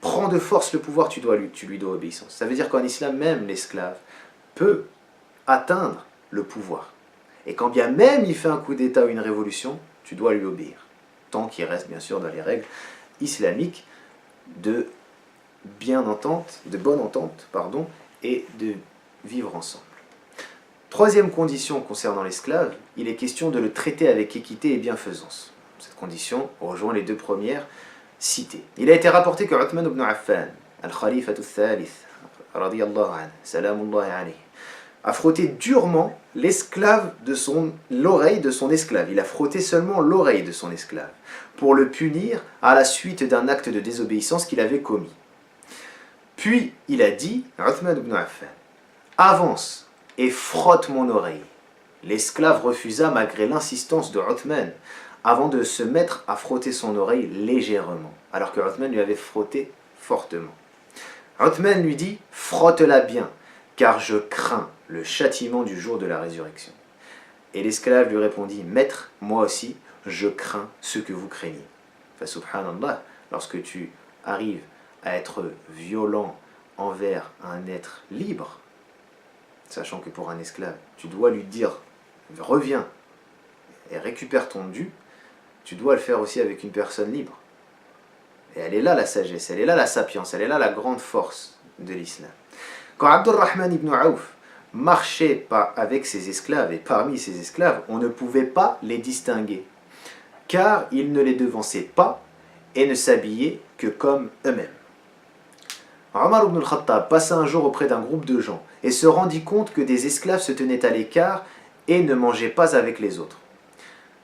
prend de force le pouvoir, tu lui dois obéissance. Ça veut dire qu'en islam, même l'esclave peut atteindre le pouvoir. Et quand bien même il fait un coup d'état ou une révolution, tu dois lui obéir. Tant qu'il reste bien sûr dans les règles islamiques de bonne entente, et de vivre ensemble. Troisième condition concernant l'esclave, il est question de le traiter avec équité et bienfaisance. Cette condition rejoint les deux premières citées. Il a été rapporté que Uthman ibn Affan, al-Khalifatu al-Thalith, radiyallahu anhu, salamullahi alayhi, a frotté durement l'oreille de son esclave. Il a frotté seulement l'oreille de son esclave, pour le punir à la suite d'un acte de désobéissance qu'il avait commis. Puis il a dit, Uthman ibn Affan, avance et frotte mon oreille. L'esclave refusa malgré l'insistance de Uthman, avant de se mettre à frotter son oreille légèrement, alors que Uthman lui avait frotté fortement. Uthman lui dit, frotte-la bien, car je crains le châtiment du jour de la résurrection. Et l'esclave lui répondit, maître, moi aussi, je crains ce que vous craignez. Fa subhanallah, lorsque tu arrives à être violent envers un être libre, sachant que pour un esclave, tu dois lui dire « reviens et récupère ton dû », tu dois le faire aussi avec une personne libre. Et elle est là la sagesse, elle est là la sapience, elle est là la grande force de l'islam. Quand Abdurrahman ibn Auf marchait avec ses esclaves, et parmi ses esclaves, on ne pouvait pas les distinguer, car ils ne les devançaient pas et ne s'habillaient que comme eux-mêmes. Omar ibn al-Khattab passa un jour auprès d'un groupe de gens et se rendit compte que des esclaves se tenaient à l'écart et ne mangeaient pas avec les autres.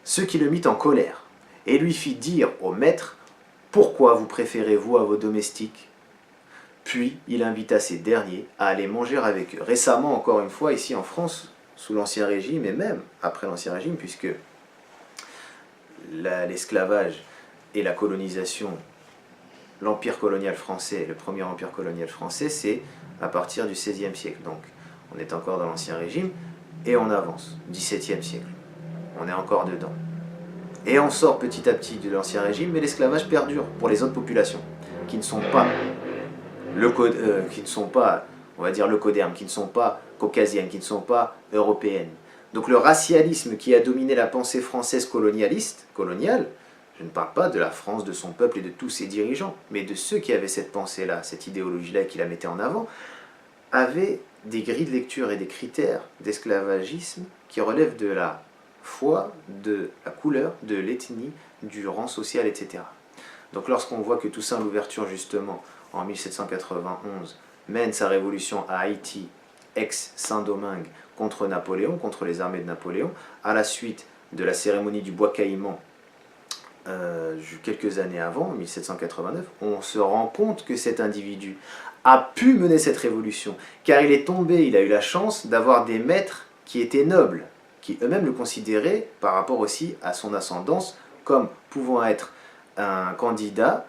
Ce qui le mit en colère et lui fit dire au maître « Pourquoi vous préférez vous à vos domestiques ?» Puis il invita ces derniers à aller manger avec eux. Récemment, encore une fois, ici en France, sous l'Ancien Régime et même après l'Ancien Régime, puisque l'esclavage et la colonisation, l'empire colonial français, le premier empire colonial français, c'est à partir du XVIe siècle. Donc on est encore dans l'Ancien Régime et on avance, XVIIe siècle. On est encore dedans. Et on sort petit à petit de l'Ancien Régime, mais l'esclavage perdure pour les autres populations qui ne sont pas on va dire leucodermes, qui ne sont pas caucasiennes, qui ne sont pas européennes. Donc le racialisme qui a dominé la pensée française coloniale, je ne parle pas de la France, de son peuple et de tous ses dirigeants, mais de ceux qui avaient cette pensée-là, cette idéologie-là et qui la mettaient en avant, avaient des grilles de lecture et des critères d'esclavagisme qui relèvent de la foi, de la couleur, de l'ethnie, du rang social, etc. Donc lorsqu'on voit que Toussaint Louverture, justement, en 1791, mène sa révolution à Haïti, ex-Saint-Domingue, contre Napoléon, contre les armées de Napoléon, à la suite de la cérémonie du bois caïman, quelques années avant, 1789, on se rend compte que cet individu a pu mener cette révolution, car il est tombé, il a eu la chance d'avoir des maîtres qui étaient nobles, qui eux-mêmes le considéraient, par rapport aussi à son ascendance, comme pouvant être un candidat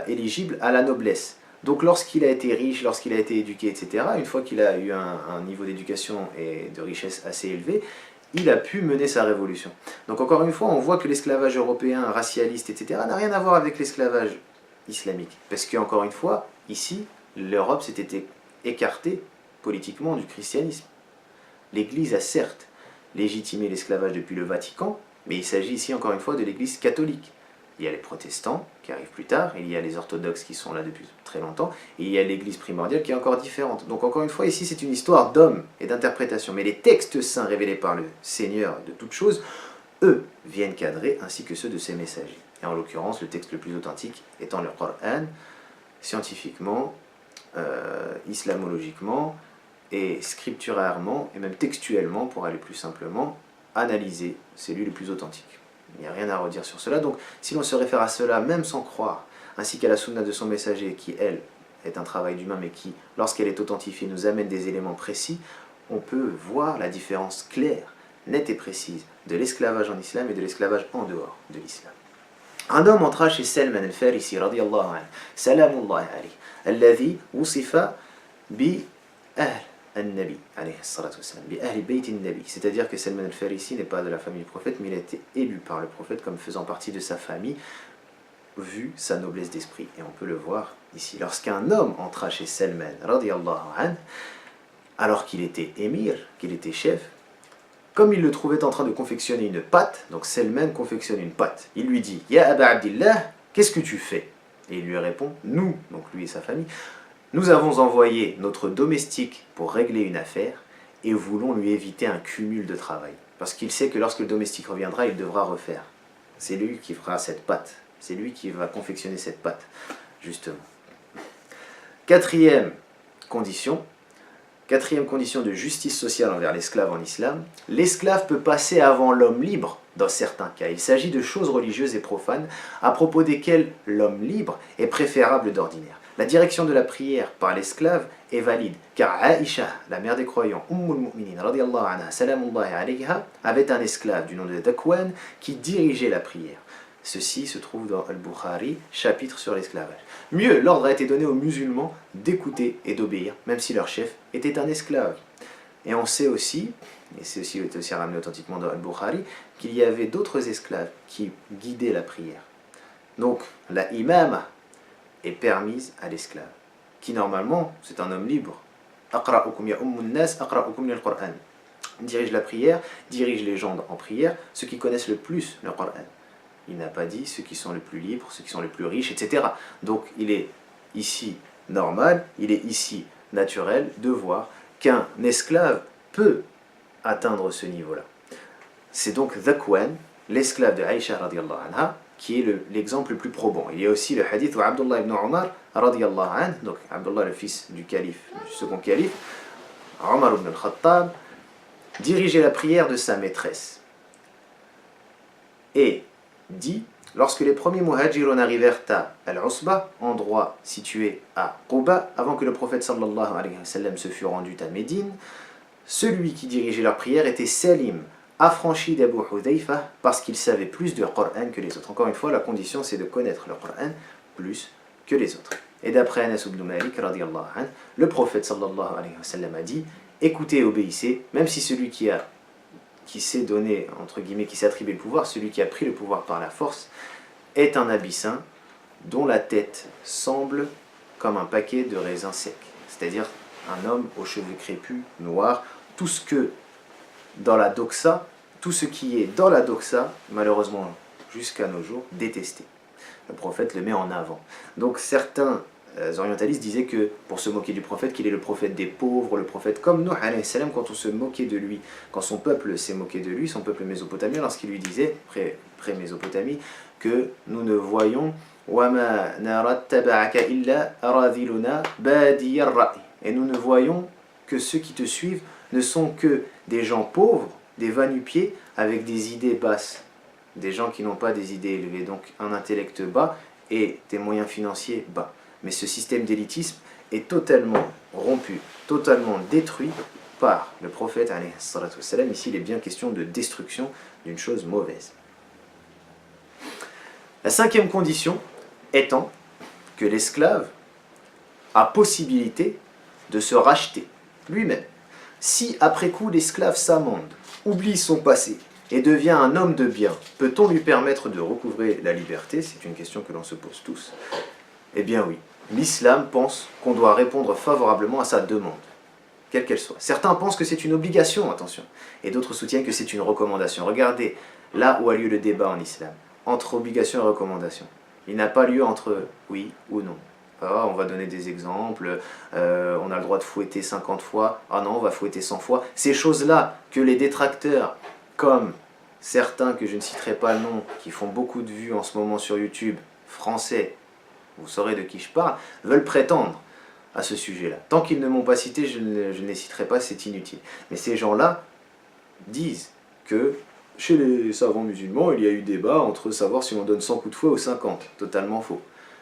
éligible à la noblesse. Donc lorsqu'il a été riche, lorsqu'il a été éduqué, etc., une fois qu'il a eu un niveau d'éducation et de richesse assez élevé, il a pu mener sa révolution. Donc encore une fois, on voit que l'esclavage européen, racialiste, etc., n'a rien à voir avec l'esclavage islamique. Parce qu'encore une fois, ici, l'Europe s'était écartée politiquement du christianisme. L'Église a certes légitimé l'esclavage depuis le Vatican, mais il s'agit ici encore une fois de l'Église catholique. Il y a les protestants qui arrivent plus tard, il y a les orthodoxes qui sont là depuis très longtemps, et il y a l'Église primordiale qui est encore différente. Donc encore une fois, ici c'est une histoire d'hommes et d'interprétation. Mais les textes saints révélés par le Seigneur de toutes choses, eux, viennent cadrer, ainsi que ceux de ses messagers. Et en l'occurrence, le texte le plus authentique étant le Coran, scientifiquement, islamologiquement, et scripturairement, et même textuellement, pour aller plus simplement, analysé, c'est lui le plus authentique. Il n'y a rien à redire sur cela. Donc, si l'on se réfère à cela, même sans croire, ainsi qu'à la sunna de son messager, qui, elle, est un travail d'humain, mais qui, lorsqu'elle est authentifiée, nous amène des éléments précis, on peut voir la différence claire, nette et précise de l'esclavage en islam et de l'esclavage en dehors de l'islam. Un homme entra chez Salman al-Farisi, radiyallahu anhu, salamullahi alayhi, alladhi wusifa bi ahl al-Nabi, c'est-à-dire que Salman al-Farisi n'est pas de la famille du prophète, mais il a été élu par le prophète comme faisant partie de sa famille, vu sa noblesse d'esprit. Et on peut le voir ici. Lorsqu'un homme entra chez Salman, radiyallahu anhu, alors qu'il était émir, qu'il était chef, comme il le trouvait en train de confectionner une pâte, donc Salman confectionne une pâte, il lui dit « Ya Aba Abdillah, qu'est-ce que tu fais ?» Et il lui répond « Nous », donc lui et sa famille, nous avons envoyé notre domestique pour régler une affaire et voulons lui éviter un cumul de travail. Parce qu'il sait que lorsque le domestique reviendra, il devra refaire. C'est lui qui fera cette pâte. C'est lui qui va confectionner cette pâte, justement. Quatrième condition de justice sociale envers l'esclave en islam, l'esclave peut passer avant l'homme libre dans certains cas. Il s'agit de choses religieuses et profanes à propos desquelles l'homme libre est préférable d'ordinaire. La direction de la prière par l'esclave est valide, car Aïcha, la mère des croyants, Mu'minin, radiyallahu anha, salamullahi alayha, avait un esclave du nom de Dakwan qui dirigeait la prière. Ceci se trouve dans Al-Bukhari, chapitre sur l'esclavage. Mieux, l'ordre a été donné aux musulmans d'écouter et d'obéir, même si leur chef était un esclave. Et on sait aussi, et ceci est aussi ramené authentiquement dans Al-Bukhari, qu'il y avait d'autres esclaves qui guidaient la prière. Donc, la imama est permise à l'esclave, qui normalement, c'est un homme libre. Aqra'ukum ya ummun nas, aqra'ukum lil Qur'an. Dirige la prière, dirige les gens en prière, ceux qui connaissent le plus le Qur'an. Il n'a pas dit ceux qui sont les plus libres, ceux qui sont les plus riches, etc. Donc il est ici normal, il est ici naturel de voir qu'un esclave peut atteindre ce niveau-là. C'est donc Dhakwan, l'esclave de Aïcha radiallahu anha, qui est l'exemple le plus probant. Il y a aussi le hadith où Abdullah ibn Omar radiallahu anhu, donc Abdullah le fils du calife, du second calife, Omar ibn al-Khattab, dirigeait la prière de sa maîtresse. Et dit, lorsque les premiers muhajirun arrivèrent à Al-Usba, endroit situé à Quba, avant que le prophète sallallahu alayhi wa sallam se fût rendu à Médine, celui qui dirigeait leur prière était Salim, affranchi d'Abu Hudayfa, parce qu'il savait plus de Coran que les autres. Encore une fois, la condition c'est de connaître le Coran plus que les autres. Et d'après Anas ibn Malik, radiyallahu anhu, le prophète sallallahu alayhi wa sallam a dit, écoutez et obéissez, même si celui qui s'est donné, entre guillemets, qui s'est attribué le pouvoir, celui qui a pris le pouvoir par la force, est un abyssin dont la tête semble comme un paquet de raisins secs. C'est-à-dire un homme aux cheveux crépus, noirs, tout ce que dans la doxa, tout ce qui est dans la doxa, malheureusement jusqu'à nos jours, détesté. Le prophète le met en avant. Donc certains orientalistes disaient que, pour se moquer du prophète, qu'il est le prophète des pauvres, le prophète comme Nuh alayhi salam, quand on se moquait de lui, quand son peuple s'est moqué de lui, son peuple mésopotamien, lorsqu'il lui disait, pré-Mésopotamie, que nous ne voyons et nous ne voyons que ceux qui te suivent ne sont que des gens pauvres, des va-nu-pieds avec des idées basses, des gens qui n'ont pas des idées élevées, donc un intellect bas et des moyens financiers bas. Mais ce système d'élitisme est totalement rompu, totalement détruit par le prophète alayhi salatu wassalam. Ici, il est bien question de destruction d'une chose mauvaise. La cinquième condition étant que l'esclave a possibilité de se racheter lui-même. Si après coup l'esclave s'amende, oublie son passé et devient un homme de bien, peut-on lui permettre de recouvrer la liberté? C'est une question que l'on se pose tous. Eh bien oui, l'islam pense qu'on doit répondre favorablement à sa demande, quelle qu'elle soit. Certains pensent que c'est une obligation, attention, et d'autres soutiennent que c'est une recommandation. Regardez là où a lieu le débat en islam, entre obligation et recommandation. Il n'a pas lieu entre oui ou non. Ah, on va donner des exemples, on a le droit de fouetter 50 fois, ah non, on va fouetter 100 fois. Ces choses-là que les détracteurs, comme certains que je ne citerai pas le nom, qui font beaucoup de vues en ce moment sur YouTube, français, vous saurez de qui je parle, veulent prétendre à ce sujet-là. Tant qu'ils ne m'ont pas cité, je ne les citerai pas, c'est inutile. Mais ces gens-là disent que chez les savants musulmans, il y a eu débat entre savoir si on donne 100 coups de fouet ou 50. Totalement faux.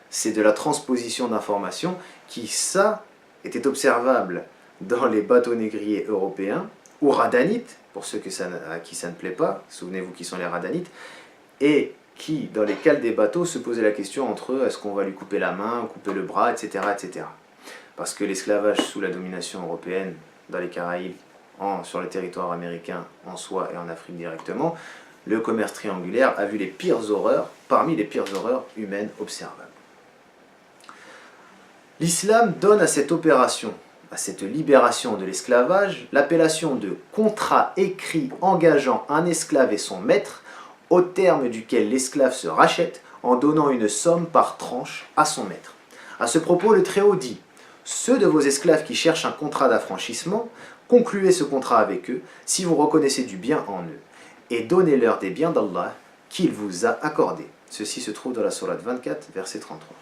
C'est de la transposition d'informations qui, ça, était observable dans les bateaux négriers européens, ou radanites, pour ceux à qui ça ne plaît pas, souvenez-vous qui sont les radanites, et qui, dans les cales des bateaux, se posaient la question entre eux, est-ce qu'on va lui couper la main, couper le bras, etc. etc. Parce que l'esclavage sous la domination européenne, dans les Caraïbes, sur le territoire américain en soi et en Afrique directement, le commerce triangulaire a vu les pires horreurs, parmi les pires horreurs humaines observables. L'islam donne à cette opération, à cette libération de l'esclavage, l'appellation de contrat écrit engageant un esclave et son maître, au terme duquel l'esclave se rachète en donnant une somme par tranche à son maître. À ce propos, le Très-Haut dit « Ceux de vos esclaves qui cherchent un contrat d'affranchissement, concluez ce contrat avec eux si vous reconnaissez du bien en eux, et donnez-leur des biens d'Allah qu'il vous a accordés. » Ceci se trouve dans la sourate 24, verset 33.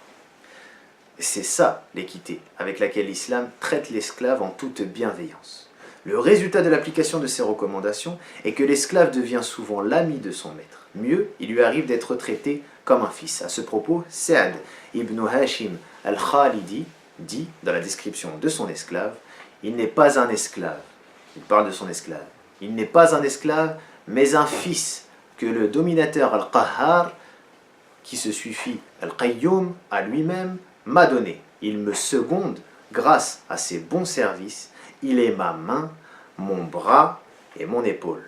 C'est ça l'équité avec laquelle l'islam traite l'esclave en toute bienveillance. Le résultat de l'application de ces recommandations est que l'esclave devient souvent l'ami de son maître. Mieux, il lui arrive d'être traité comme un fils. À ce propos, Sa'd ibn Hashim al-Khalidi dit, dans la description de son esclave, « Il n'est pas un esclave. » Il parle de son esclave. « Il n'est pas un esclave, mais un fils que le dominateur al-Qahhar, qui se suffit al-Qayyum à lui-même, m'a donné. Il me seconde grâce à ses bons services. Il est ma main, mon bras et mon épaule. »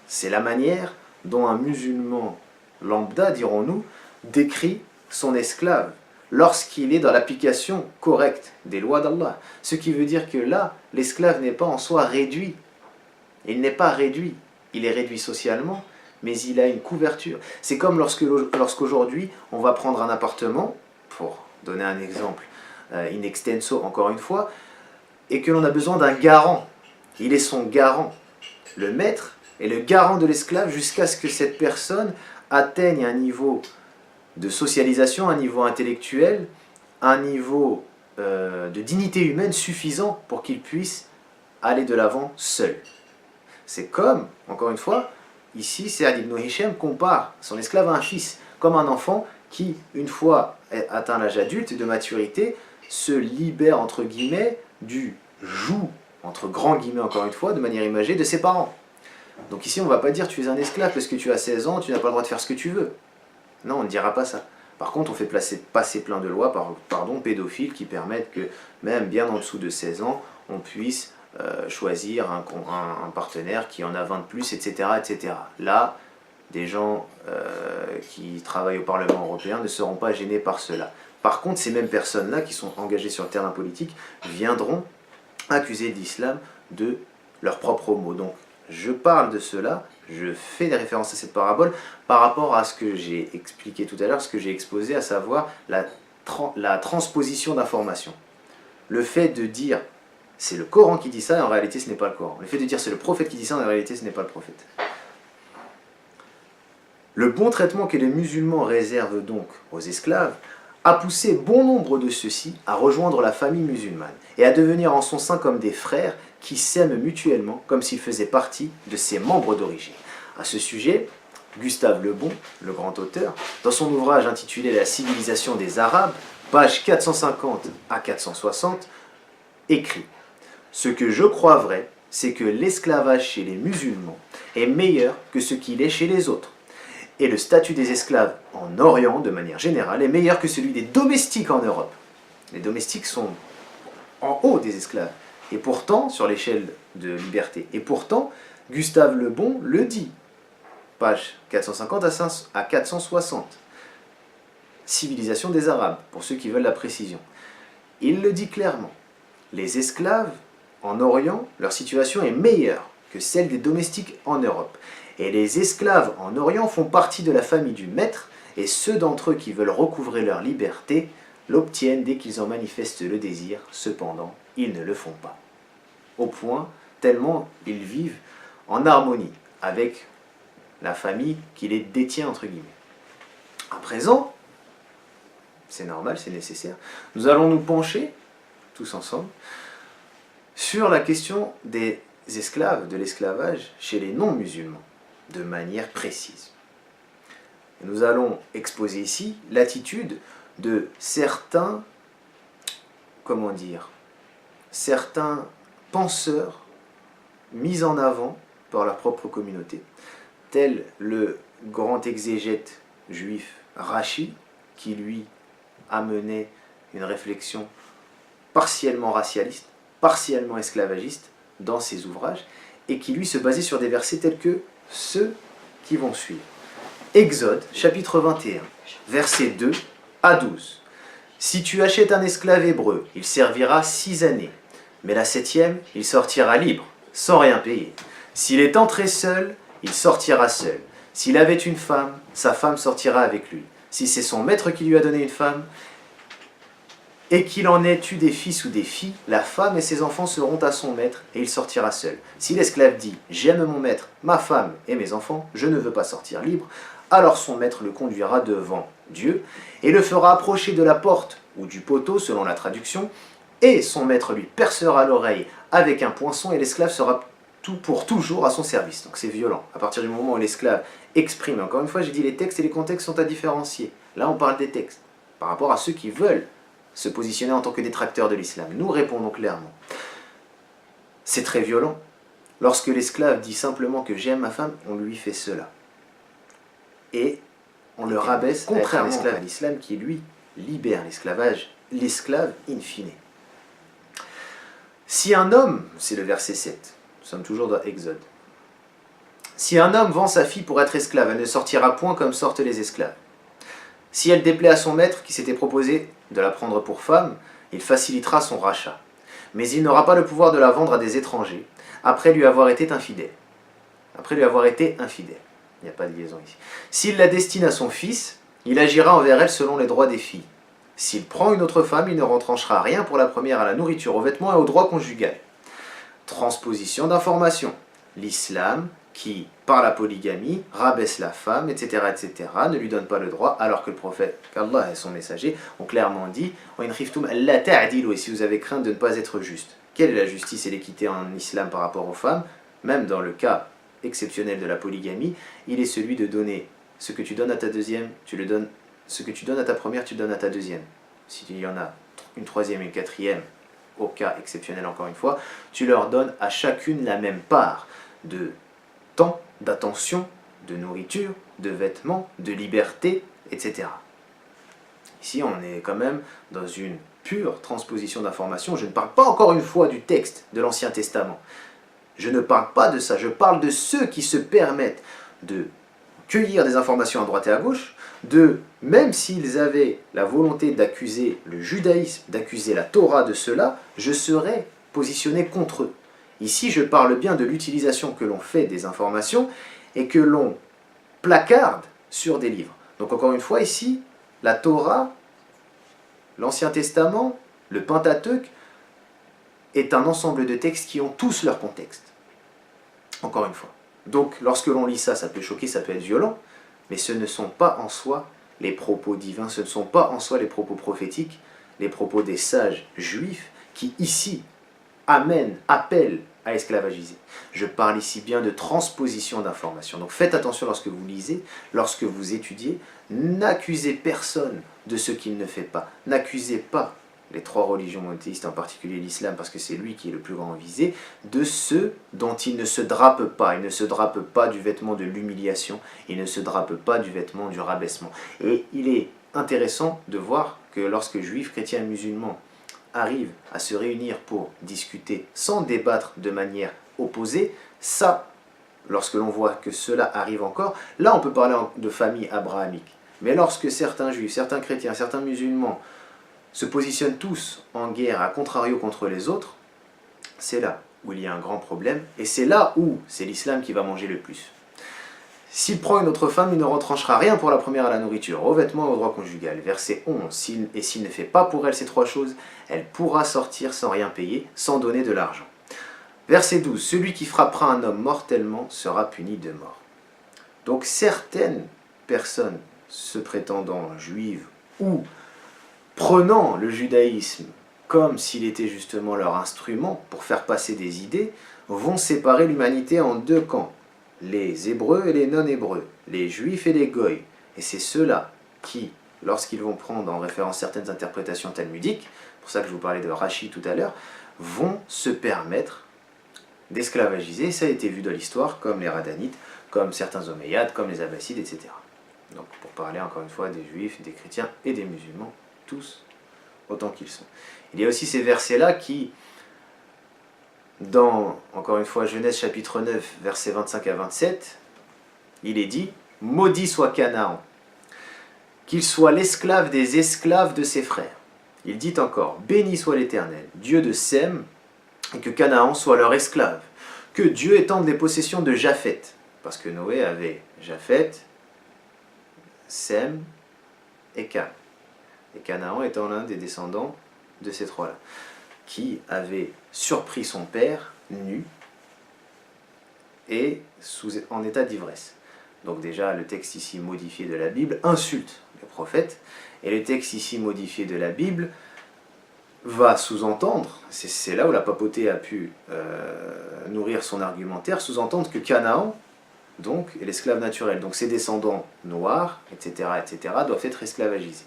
C'est la manière dont un musulman lambda, dirons-nous, décrit son esclave. lorsqu'il est dans l'application correcte des lois d'Allah. Ce qui veut dire que là, l'esclave n'est pas en soi réduit. Il n'est pas réduit. Il est réduit socialement, mais il a une couverture. C'est comme lorsqu'aujourd'hui, on va prendre un appartement, pour donner un exemple in extenso encore une fois, et que l'on a besoin d'un garant. Il est son garant. Le maître est le garant de l'esclave jusqu'à ce que cette personne atteigne un niveau de socialisation, un niveau intellectuel, un niveau de dignité humaine suffisant pour qu'il puisse aller de l'avant seul. C'est comme, encore une fois, ici, Saad ibn Hisham compare son esclave à un fils, comme un enfant qui, une fois atteint l'âge adulte de maturité, se libère, entre guillemets, du joug, entre grands guillemets encore une fois, de manière imagée, de ses parents. Donc ici, on ne va pas dire tu es un esclave parce que tu as 16 ans, tu n'as pas le droit de faire ce que tu veux. Non, on ne dira pas ça. Par contre, on fait passer plein de lois, pédophiles, qui permettent que, même bien en dessous de 16 ans, on puisse choisir un partenaire qui en a 20 de plus, etc. etc. Là, des gens qui travaillent au Parlement européen ne seront pas gênés par cela. Par contre, ces mêmes personnes-là, qui sont engagées sur le terrain politique, viendront accuser l'islam de leurs propres mots. Donc, je parle de cela, je fais des références à cette parabole par rapport à ce que j'ai expliqué tout à l'heure, ce que j'ai exposé, à savoir la transposition d'informations. Le fait de dire c'est le Coran qui dit ça, et en réalité ce n'est pas le Coran. Le fait de dire c'est le prophète qui dit ça, en réalité ce n'est pas le prophète. Le bon traitement que les musulmans réservent donc aux esclaves a poussé bon nombre de ceux-ci à rejoindre la famille musulmane et à devenir en son sein comme des frères qui s'aiment mutuellement comme s'ils faisaient partie de ses membres d'origine. À ce sujet, Gustave Le Bon, le grand auteur, dans son ouvrage intitulé La civilisation des Arabes, pages 450 à 460, écrit « Ce que je crois vrai, c'est que l'esclavage chez les musulmans est meilleur que ce qu'il est chez les autres. Et le statut des esclaves en Orient, de manière générale, est meilleur que celui des domestiques en Europe. » Les domestiques sont en haut des esclaves, et pourtant, sur l'échelle de liberté. Et pourtant, Gustave Le Bon le dit, page 450 à 460. Civilisation des Arabes, pour ceux qui veulent la précision. Il le dit clairement. Les esclaves en Orient, leur situation est meilleure que celle des domestiques en Europe. Et les esclaves en Orient font partie de la famille du maître, et ceux d'entre eux qui veulent recouvrer leur liberté l'obtiennent dès qu'ils en manifestent le désir. Cependant, ils ne le font pas. Au point, tellement ils vivent en harmonie avec la famille qui les détient, entre guillemets. À présent, c'est normal, c'est nécessaire, nous allons nous pencher, tous ensemble, sur la question des esclaves, de l'esclavage chez les non-musulmans, de manière précise. Nous allons exposer ici l'attitude de certains, certains penseurs mis en avant par leur propre communauté, tel le grand exégète juif Rachi, qui lui amenait une réflexion partiellement racialiste, partiellement esclavagiste dans ses ouvrages, et qui lui se basait sur des versets tels que ceux qui vont suivre. Exode, chapitre 21, versets 2 à 12. « Si tu achètes un esclave hébreu, il servira 6 années, mais la 7e, il sortira libre, sans rien payer. S'il est entré seul, il sortira seul. S'il avait une femme, sa femme sortira avec lui. Si c'est son maître qui lui a donné une femme, et qu'il en ait eu des fils ou des filles, la femme et ses enfants seront à son maître, et il sortira seul. Si l'esclave dit « J'aime mon maître, ma femme et mes enfants, je ne veux pas sortir libre », alors son maître le conduira devant Dieu, et le fera approcher de la porte ou du poteau, selon la traduction, et son maître lui percera l'oreille avec un poinçon, et l'esclave sera pour toujours à son service. Donc c'est violent. À partir du moment où l'esclave exprime, encore une fois, j'ai dit les textes et les contextes sont à différencier. Là, on parle des textes, par rapport à ceux qui veulent se positionner en tant que détracteurs de l'islam. Nous répondons clairement. C'est très violent. Lorsque l'esclave dit simplement que j'aime ma femme, on lui fait cela. Et on le rabaisse contrairement à l'islam qui, lui, libère l'esclavage, l'esclave in fine. Si un homme, c'est le verset 7, nous sommes toujours dans Exode, si un homme vend sa fille pour être esclave, elle ne sortira point comme sortent les esclaves. Si elle déplaît à son maître qui s'était proposé de la prendre pour femme, il facilitera son rachat. Mais il n'aura pas le pouvoir de la vendre à des étrangers, après lui avoir été infidèle. Après lui avoir été infidèle. Il n'y a pas de liaison ici. S'il la destine à son fils, il agira envers elle selon les droits des filles. S'il prend une autre femme, il ne retranchera rien pour la première à la nourriture, aux vêtements et au droit conjugal. Transposition d'information. L'islam, qui, par la polygamie, rabaisse la femme, etc., etc., ne lui donne pas le droit, alors que le prophète, qu'Allah et son messager, ont clairement dit « Et si vous avez crainte de ne pas être juste ». Quelle est la justice et l'équité en islam par rapport aux femmes? Même dans le cas exceptionnel de la polygamie, il est celui de donner ce que tu donnes à ta deuxième, tu le donnes, ce que tu donnes à ta première, tu le donnes à ta deuxième. Si il y en a une troisième et une quatrième, au cas exceptionnel encore une fois, tu leur donnes à chacune la même part de temps, d'attention, de nourriture, de vêtements, de liberté, etc. Ici, on est quand même dans une pure transposition d'informations. Je ne parle pas encore une fois du texte de l'Ancien Testament. Je ne parle pas de ça. Je parle de ceux qui se permettent de cueillir des informations à droite et à gauche, même s'ils avaient la volonté d'accuser le judaïsme, d'accuser la Torah de cela, je serais positionné contre eux. Ici, je parle bien de l'utilisation que l'on fait des informations et que l'on placarde sur des livres. Donc encore une fois, ici, la Torah, l'Ancien Testament, le Pentateuque, est un ensemble de textes qui ont tous leur contexte. Encore une fois. Donc, lorsque l'on lit ça, ça peut choquer, ça peut être violent, mais ce ne sont pas en soi les propos divins, ce ne sont pas en soi les propos prophétiques, les propos des sages juifs qui, ici, appellent à esclavagiser. Je parle ici bien de transposition d'informations. Donc faites attention lorsque vous lisez, lorsque vous étudiez, n'accusez personne de ce qu'il ne fait pas. N'accusez pas les trois religions monothéistes, en particulier l'islam, parce que c'est lui qui est le plus grand visé, de ceux dont il ne se drape pas. Il ne se drape pas du vêtement de l'humiliation, il ne se drape pas du vêtement du rabaissement. Et il est intéressant de voir que lorsque juifs, chrétiens et musulmans arrivent à se réunir pour discuter sans débattre de manière opposée, ça, lorsque l'on voit que cela arrive encore, là on peut parler de famille abrahamique. Mais lorsque certains juifs, certains chrétiens, certains musulmans se positionnent tous en guerre à contrario contre les autres, c'est là où il y a un grand problème, et c'est là où c'est l'islam qui va manger le plus. S'il prend une autre femme, il ne retranchera rien pour la première à la nourriture, aux vêtements et au droit conjugal. Verset 11. Et s'il ne fait pas pour elle ces trois choses, elle pourra sortir sans rien payer, sans donner de l'argent. Verset 12. Celui qui frappera un homme mortellement sera puni de mort. Donc certaines personnes se prétendant juives ou prenant le judaïsme comme s'il était justement leur instrument pour faire passer des idées, vont séparer l'humanité en deux camps. Les Hébreux et les non-Hébreux, les Juifs et les Goïs. Et c'est ceux-là qui, lorsqu'ils vont prendre en référence certaines interprétations talmudiques, pour ça que je vous parlais de Rashi tout à l'heure, vont se permettre d'esclavagiser. Ça a été vu dans l'histoire, comme les Radhanites, comme certains Omeyyades, comme les Abbassides, etc. Donc pour parler encore une fois des Juifs, des chrétiens et des musulmans, tous autant qu'ils sont. Il y a aussi ces versets-là qui, dans, encore une fois, Genèse chapitre 9, versets 25 à 27, il est dit « Maudit soit Canaan, qu'il soit l'esclave des esclaves de ses frères. » Il dit encore « Béni soit l'Éternel, Dieu de Sem, et que Canaan soit leur esclave. Que Dieu étende les possessions de Japhet. » Parce que Noé avait Japhet, Sem et Cam. Et Canaan étant l'un des descendants de ces trois-là, qui avait surpris son père nu et en état d'ivresse. Donc déjà, le texte ici modifié de la Bible insulte le prophète, et le texte ici modifié de la Bible va sous-entendre, c'est là où la papauté a pu nourrir son argumentaire, sous-entendre que Canaan, donc, est l'esclave naturel. Donc ses descendants noirs, etc., etc., doivent être esclavagisés.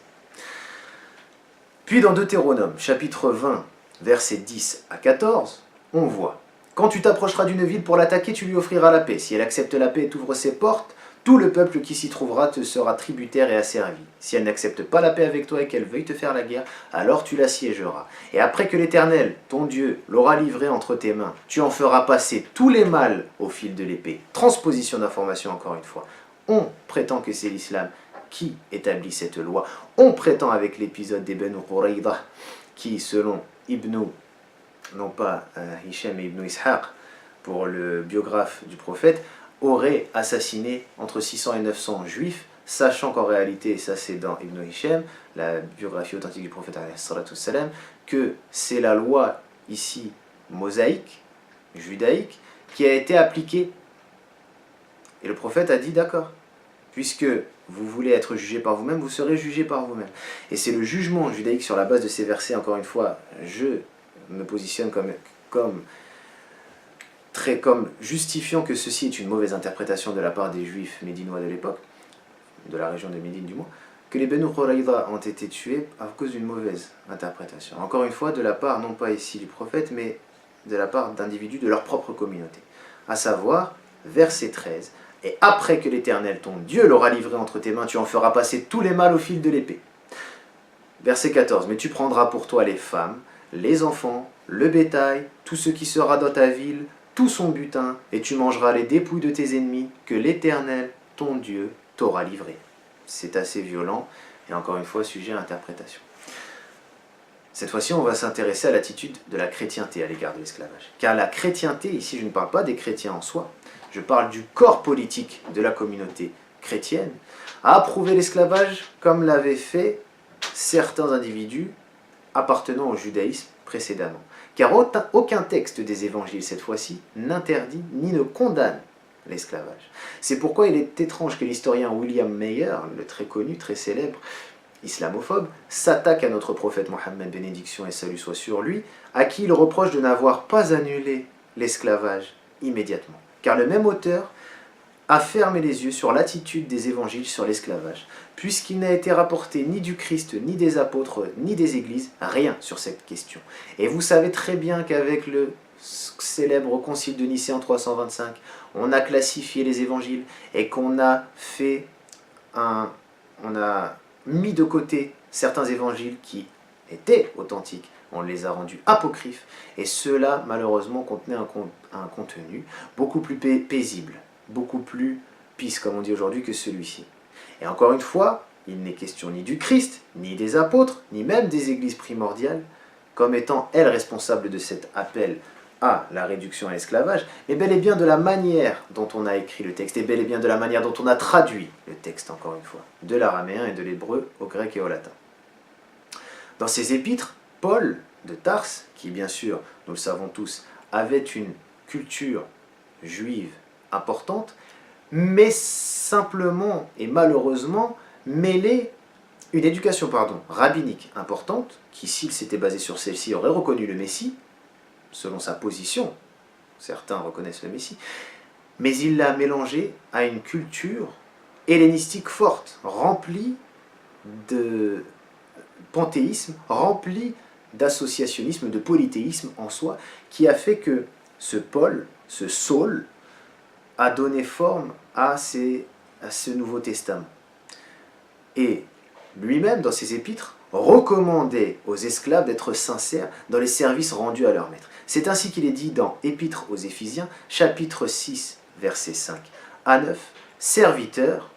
Puis dans Deutéronome, chapitre 20, versets 10 à 14, on voit « Quand tu t'approcheras d'une ville pour l'attaquer, tu lui offriras la paix. Si elle accepte la paix et t'ouvre ses portes, tout le peuple qui s'y trouvera te sera tributaire et asservi. Si elle n'accepte pas la paix avec toi et qu'elle veuille te faire la guerre, alors tu l'assiégeras. Et après que l'Éternel, ton Dieu, l'aura livré entre tes mains, tu en feras passer tous les mâles au fil de l'épée. » Transposition d'information encore une fois. On prétend que c'est l'islam qui établit cette loi. On prétend avec l'épisode des Banu Qurayza, qui selon Ibn, non pas Hisham mais Ibn Ishaq, pour le biographe du prophète, aurait assassiné entre 600 et 900 juifs, sachant qu'en réalité, et ça c'est dans Ibn Hisham, la biographie authentique du prophète, que c'est la loi ici mosaïque, judaïque, qui a été appliquée. Et le prophète a dit d'accord, puisque vous voulez être jugé par vous-même, vous serez jugé par vous-même. Et c'est le jugement judaïque sur la base de ces versets, encore une fois, je me positionne comme justifiant que ceci est une mauvaise interprétation de la part des juifs médinois de l'époque, de la région de Médine du moins, que les Banu Qurayza ont été tués à cause d'une mauvaise interprétation. Encore une fois, de la part, non pas ici du prophète, mais de la part d'individus de leur propre communauté. À savoir, verset 13, « Et après que l'Éternel, ton Dieu, l'aura livré entre tes mains, tu en feras passer tous les mâles au fil de l'épée. » Verset 14, « Mais tu prendras pour toi les femmes, les enfants, le bétail, tout ce qui sera dans ta ville, tout son butin, et tu mangeras les dépouilles de tes ennemis, que l'Éternel, ton Dieu, t'aura livré. » C'est assez violent, et encore une fois, sujet à interprétation. Cette fois-ci, on va s'intéresser à l'attitude de la chrétienté à l'égard de l'esclavage. Car la chrétienté, ici je ne parle pas des chrétiens en soi, je parle du corps politique de la communauté chrétienne, a approuvé l'esclavage comme l'avaient fait certains individus appartenant au judaïsme précédemment. Car aucun texte des évangiles, cette fois-ci, n'interdit ni ne condamne l'esclavage. C'est pourquoi il est étrange que l'historien William Mayer, le très connu, très célèbre, islamophobe, s'attaque à notre prophète Mohammed, bénédiction et salut soit sur lui, à qui il reproche de n'avoir pas annulé l'esclavage immédiatement. Car le même auteur a fermé les yeux sur l'attitude des évangiles sur l'esclavage, puisqu'il n'a été rapporté ni du Christ, ni des apôtres, ni des églises, rien sur cette question. Et vous savez très bien qu'avec le célèbre concile de Nicée en 325, on a classifié les évangiles et qu'on a mis de côté certains évangiles qui étaient authentiques. On les a rendus apocryphes et ceux-là, malheureusement, contenaient un contenu beaucoup plus paisible, beaucoup plus peace, comme on dit aujourd'hui, que celui-ci. Et encore une fois, il n'est question ni du Christ, ni des apôtres, ni même des églises primordiales, comme étant elles responsables de cet appel à la réduction à l'esclavage, mais bel et bien de la manière dont on a écrit le texte, et bel et bien de la manière dont on a traduit le texte, encore une fois, de l'araméen et de l'hébreu au grec et au latin. Dans ses épîtres, Paul de Tarse, qui bien sûr, nous le savons tous, avait une culture juive importante, mais simplement et malheureusement mêlait une éducation rabbinique importante, qui s'il s'était basé sur celle-ci aurait reconnu le Messie, selon sa position, certains reconnaissent le Messie, mais il l'a mélangé à une culture hellénistique forte, remplie de panthéisme, remplie d'associationnisme, de polythéisme en soi, qui a fait que ce Paul, ce Saul, a donné forme à ce Nouveau Testament. Et lui-même, dans ses épîtres, recommandait aux esclaves d'être sincères dans les services rendus à leur maître. C'est ainsi qu'il est dit dans Épître aux Éphésiens, chapitre 6, versets 5 à 9, « Serviteurs,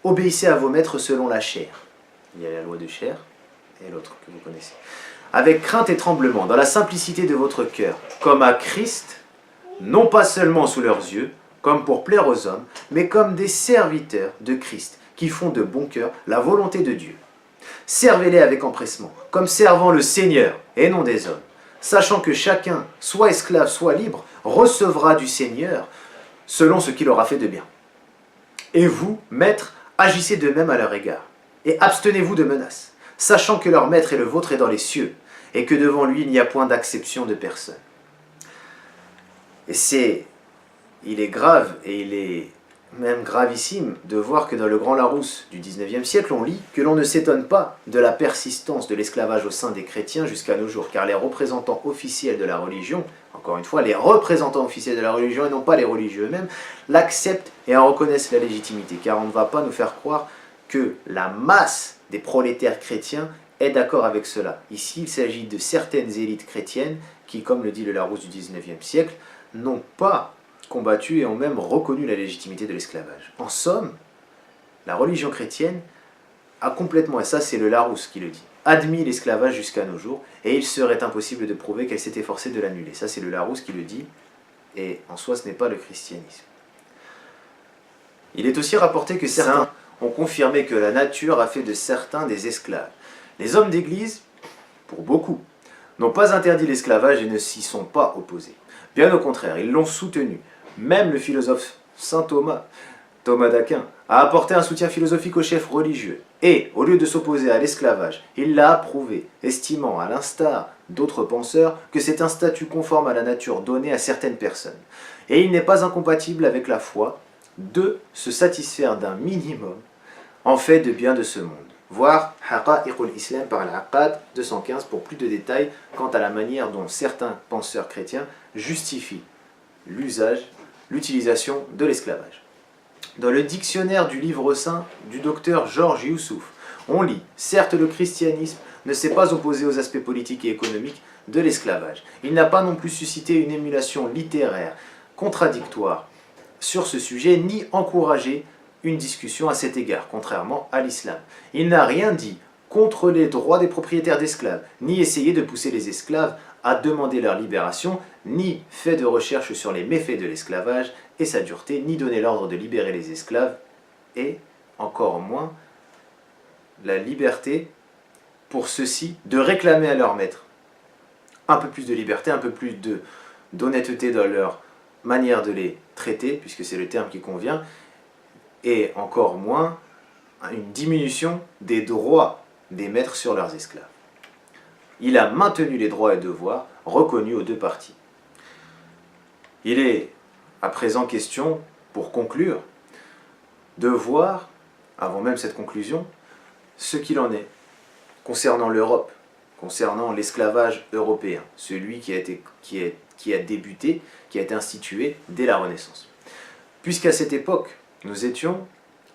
obéissez à vos maîtres selon la chair. » Il y a la loi de chair et l'autre que vous connaissez. « Avec crainte et tremblement, dans la simplicité de votre cœur, comme à Christ, non pas seulement sous leurs yeux, comme pour plaire aux hommes, mais comme des serviteurs de Christ, qui font de bon cœur la volonté de Dieu. Servez-les avec empressement, comme servant le Seigneur et non des hommes, sachant que chacun, soit esclave, soit libre, recevra du Seigneur selon ce qu'il aura fait de bien. Et vous, maîtres, agissez de même à leur égard, et abstenez-vous de menaces, sachant que leur maître est le vôtre et dans les cieux, et que devant lui il n'y a point d'acception de personne. » Et il est grave, et il est même gravissime de voir que dans le Grand Larousse du XIXe siècle, on lit que l'on ne s'étonne pas de la persistance de l'esclavage au sein des chrétiens jusqu'à nos jours, car les représentants officiels de la religion, encore une fois, les représentants officiels de la religion et non pas les religieux eux-mêmes, l'acceptent et en reconnaissent la légitimité, car on ne va pas nous faire croire que la masse des prolétaires chrétiens est d'accord avec cela. Ici, il s'agit de certaines élites chrétiennes qui, comme le dit le Larousse du XIXe siècle, n'ont pas combattu et ont même reconnu la légitimité de l'esclavage. En somme, la religion chrétienne a complètement, et ça c'est le Larousse qui le dit, admis l'esclavage jusqu'à nos jours, et il serait impossible de prouver qu'elle s'est efforcée de l'annuler. Ça c'est le Larousse qui le dit, et en soi ce n'est pas le christianisme. Il est aussi rapporté que certains ont confirmé que la nature a fait de certains des esclaves. Les hommes d'église, pour beaucoup, n'ont pas interdit l'esclavage et ne s'y sont pas opposés. Bien au contraire, ils l'ont soutenu. Même le philosophe saint Thomas, Thomas d'Aquin, a apporté un soutien philosophique aux chefs religieux. Et, au lieu de s'opposer à l'esclavage, il l'a approuvé, estimant, à l'instar d'autres penseurs, que c'est un statut conforme à la nature donné à certaines personnes. Et il n'est pas incompatible avec la foi de se satisfaire d'un minimum en fait de bien de ce monde. Voir Haqa'iqul Islam par Al-Aqad 215 pour plus de détails quant à la manière dont certains penseurs chrétiens justifient l'utilisation de l'esclavage. Dans le dictionnaire du livre saint du docteur Georges Youssouf, on lit « Certes, le christianisme ne s'est pas opposé aux aspects politiques et économiques de l'esclavage. Il n'a pas non plus suscité une émulation littéraire contradictoire sur ce sujet, ni encouragé une discussion à cet égard, contrairement à l'islam. Il n'a rien dit contre les droits des propriétaires d'esclaves, ni essayé de pousser les esclaves à demander leur libération, ni fait de recherche sur les méfaits de l'esclavage et sa dureté, ni donné l'ordre de libérer les esclaves, et encore moins la liberté pour ceux-ci de réclamer à leur maître un peu plus de liberté, un peu plus d'honnêteté dans leur manière de les traiter, puisque c'est le terme qui convient, et encore moins une diminution des droits des maîtres sur leurs esclaves. Il a maintenu les droits et devoirs reconnus aux deux parties. Il est à présent question, pour conclure, de voir, avant même cette conclusion, ce qu'il en est concernant l'Europe, concernant l'esclavage européen, celui qui a débuté, qui a été institué dès la Renaissance. Puisqu'à cette époque, nous étions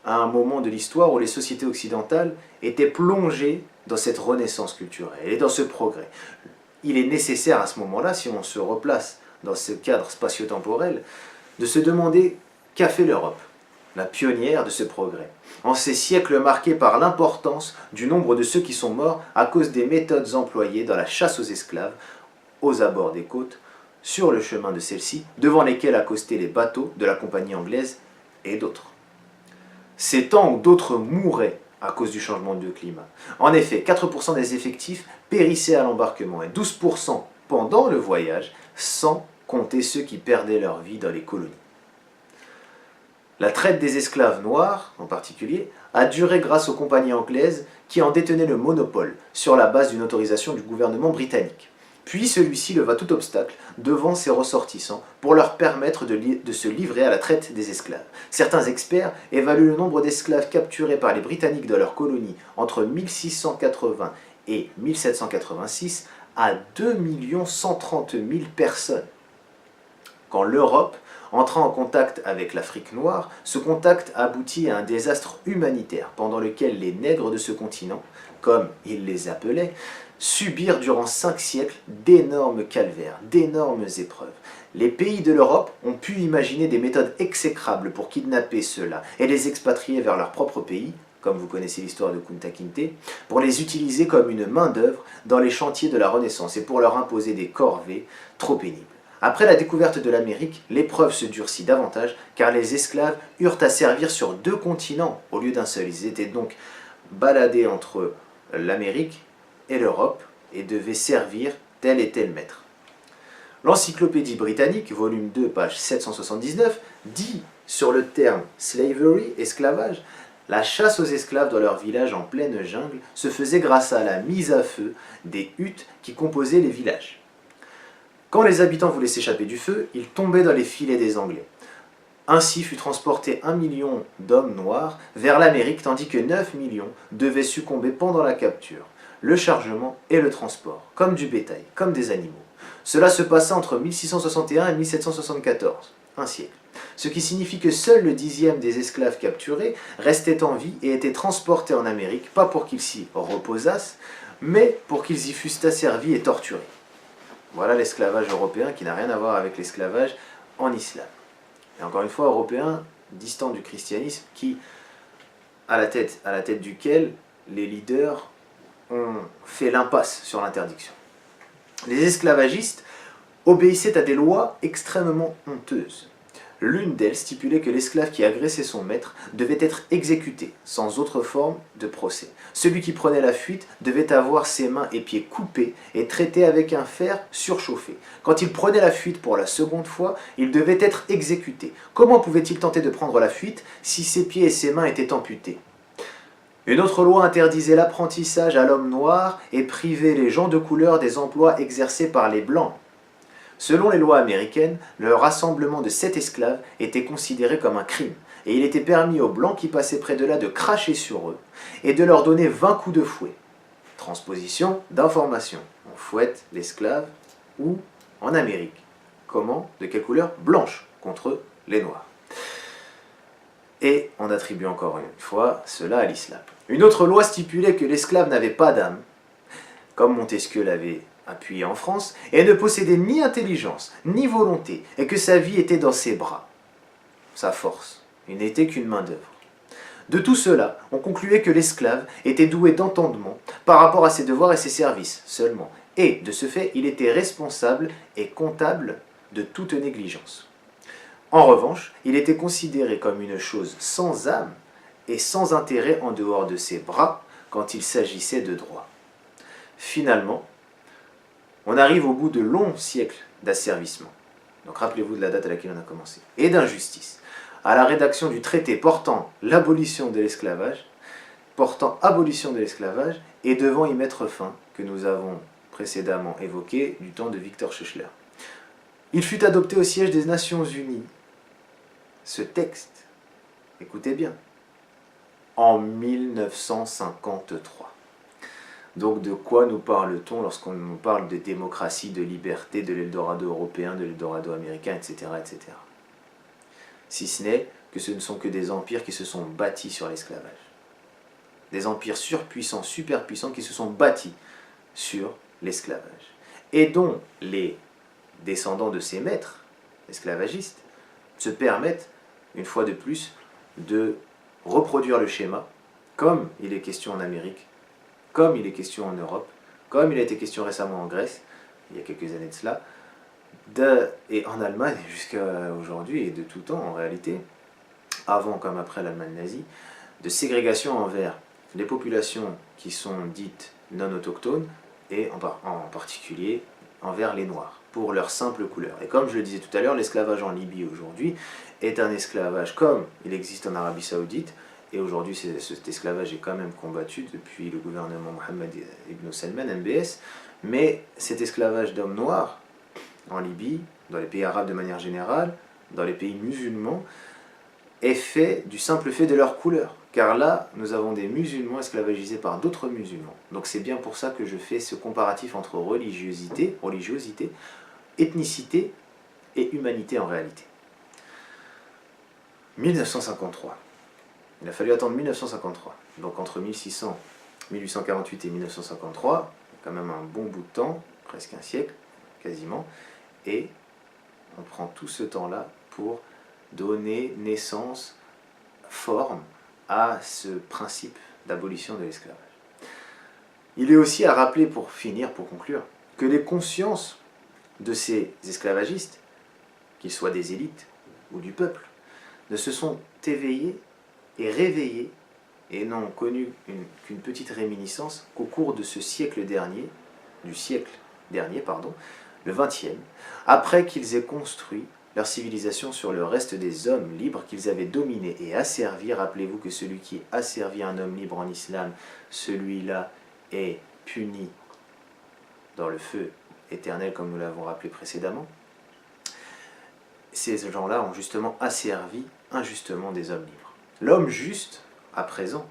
à un moment de l'histoire où les sociétés occidentales étaient plongées dans cette renaissance culturelle et dans ce progrès. Il est nécessaire à ce moment-là, si on se replace dans ce cadre spatio-temporel, de se demander qu'a fait l'Europe, la pionnière de ce progrès, en ces siècles marqués par l'importance du nombre de ceux qui sont morts à cause des méthodes employées dans la chasse aux esclaves, aux abords des côtes, sur le chemin de celle-ci, devant lesquels accostaient les bateaux de la compagnie anglaise et d'autres. Ces temps où d'autres mouraient à cause du changement de climat. En effet, 4% des effectifs périssaient à l'embarquement et 12% pendant le voyage, sans compter ceux qui perdaient leur vie dans les colonies. La traite des esclaves noirs, en particulier, a duré grâce aux compagnies anglaises qui en détenaient le monopole, sur la base d'une autorisation du gouvernement britannique. Puis celui-ci leva tout obstacle devant ses ressortissants pour leur permettre de se livrer à la traite des esclaves. Certains experts évaluent le nombre d'esclaves capturés par les Britanniques dans leurs colonies entre 1680 et 1786 à 2 130 000 personnes. Quand l'Europe entra en contact avec l'Afrique noire, ce contact aboutit à un désastre humanitaire pendant lequel les nègres de ce continent, comme ils les appelaient, subirent durant 5 siècles d'énormes calvaires, d'énormes épreuves. Les pays de l'Europe ont pu imaginer des méthodes exécrables pour kidnapper ceux-là et les expatrier vers leur propre pays, comme vous connaissez l'histoire de Kunta Kinte, pour les utiliser comme une main-d'œuvre dans les chantiers de la Renaissance et pour leur imposer des corvées trop pénibles. Après la découverte de l'Amérique, l'épreuve se durcit davantage car les esclaves eurent à servir sur 2 continents au lieu d'un seul. Ils étaient donc baladés entre l'Amérique et l'Europe et devaient servir tel et tel maître. L'Encyclopédie britannique, volume 2, page 779, dit sur le terme « slavery », esclavage, la chasse aux esclaves dans leur village en pleine jungle se faisait grâce à la mise à feu des huttes qui composaient les villages. Quand les habitants voulaient s'échapper du feu, ils tombaient dans les filets des Anglais. Ainsi fut transporté 1 million d'hommes noirs vers l'Amérique, tandis que 9 millions devaient succomber pendant la capture, le chargement et le transport, comme du bétail, comme des animaux. Cela se passa entre 1661 et 1774, un siècle. Ce qui signifie que seul le 10e des esclaves capturés restait en vie et était transporté en Amérique, pas pour qu'ils s'y reposassent, mais pour qu'ils y fussent asservis et torturés. Voilà l'esclavage européen qui n'a rien à voir avec l'esclavage en islam. Et encore une fois, européen, distant du christianisme, qui, à la tête duquel les leaders ont fait l'impasse sur l'interdiction. Les esclavagistes obéissaient à des lois extrêmement honteuses. L'une d'elles stipulait que l'esclave qui agressait son maître devait être exécuté, sans autre forme de procès. Celui qui prenait la fuite devait avoir ses mains et pieds coupés et traités avec un fer surchauffé. Quand il prenait la fuite pour la seconde fois, il devait être exécuté. Comment pouvait-il tenter de prendre la fuite si ses pieds et ses mains étaient amputés ? Une autre loi interdisait l'apprentissage à l'homme noir et privait les gens de couleur des emplois exercés par les blancs. Selon les lois américaines, le rassemblement de 7 esclaves était considéré comme un crime, et il était permis aux blancs qui passaient près de là de cracher sur eux et de leur donner 20 coups de fouet. Transposition d'information. On fouette l'esclave ou en Amérique. Comment ? De quelle couleur ? Blanche contre les noirs. Et on attribue encore une fois cela à l'islam. Une autre loi stipulait que l'esclave n'avait pas d'âme, comme Montesquieu l'avait appuyé en France, et ne possédait ni intelligence, ni volonté, et que sa vie était dans ses bras. Sa force, il n'était qu'une main-d'œuvre. De tout cela, on concluait que l'esclave était doué d'entendement par rapport à ses devoirs et ses services seulement, et de ce fait, il était responsable et comptable de toute négligence. En revanche, il était considéré comme une chose sans âme et sans intérêt en dehors de ses bras quand il s'agissait de droit. Finalement, on arrive au bout de longs siècles d'asservissement. Donc rappelez-vous de la date à laquelle on a commencé. Et d'injustice. À la rédaction du traité portant l'abolition de l'esclavage, et devant y mettre fin, que nous avons précédemment évoqué du temps de Victor Schœchler. Il fut adopté au siège des Nations Unies. Ce texte, écoutez bien, en 1953. Donc de quoi nous parle-t-on lorsqu'on nous parle de démocratie, de liberté, de l'Eldorado européen, de l'Eldorado américain, etc., etc. Si ce n'est que ce ne sont que des empires qui se sont bâtis sur l'esclavage. Des empires surpuissants, superpuissants qui se sont bâtis sur l'esclavage. Et dont les descendants de ces maîtres esclavagistes se permettent, une fois de plus, de reproduire le schéma, comme il est question en Amérique, comme il est question en Europe, comme il a été question récemment en Grèce, il y a quelques années de cela, et en Allemagne jusqu'à aujourd'hui, et de tout temps en réalité, avant comme après l'Allemagne nazie, de ségrégation envers les populations qui sont dites non autochtones, et en particulier envers les Noirs, pour leur simple couleur. Et comme je le disais tout à l'heure, l'esclavage en Libye aujourd'hui est un esclavage comme il existe en Arabie Saoudite, et aujourd'hui cet esclavage est quand même combattu depuis le gouvernement Mohammed ibn Salman, MBS, mais cet esclavage d'hommes noirs en Libye, dans les pays arabes de manière générale, dans les pays musulmans, est fait du simple fait de leur couleur. Car là, nous avons des musulmans esclavagisés par d'autres musulmans. Donc c'est bien pour ça que je fais ce comparatif entre religiosité, ethnicité et humanité en réalité. 1953. Il a fallu attendre 1953. Donc entre 1848 et 1953, quand même un bon bout de temps, presque un siècle, quasiment, et on prend tout ce temps-là pour donner naissance, forme, à ce principe d'abolition de l'esclavage. Il est aussi à rappeler, pour finir, pour conclure, que les consciences de ces esclavagistes, qu'ils soient des élites ou du peuple, ne se sont éveillées et réveillées et n'ont connu qu'une petite réminiscence qu'au cours de ce siècle dernier, le XXe, après qu'ils aient construit leur civilisation sur le reste des hommes libres qu'ils avaient dominés et asservis. Rappelez-vous que celui qui asservit un homme libre en islam, celui-là est puni dans le feu éternel, comme nous l'avons rappelé précédemment. Ces gens-là ont justement asservi injustement des hommes libres. L'homme juste, à présent,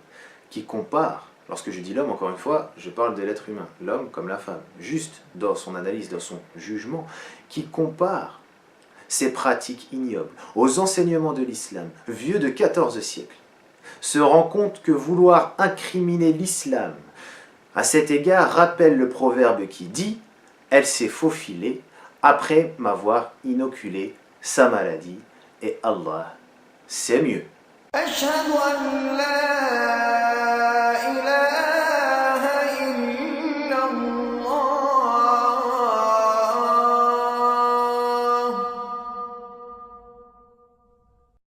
qui compare, lorsque je dis l'homme, encore une fois, je parle de l'être humain, l'homme comme la femme, juste dans son analyse, dans son jugement, qui compare ces pratiques ignobles aux enseignements de l'islam, vieux de 14 siècles, se rend compte que vouloir incriminer l'islam, à cet égard, rappelle le proverbe qui dit « Elle s'est faufilée après m'avoir inoculé sa maladie, et Allah, c'est mieux ».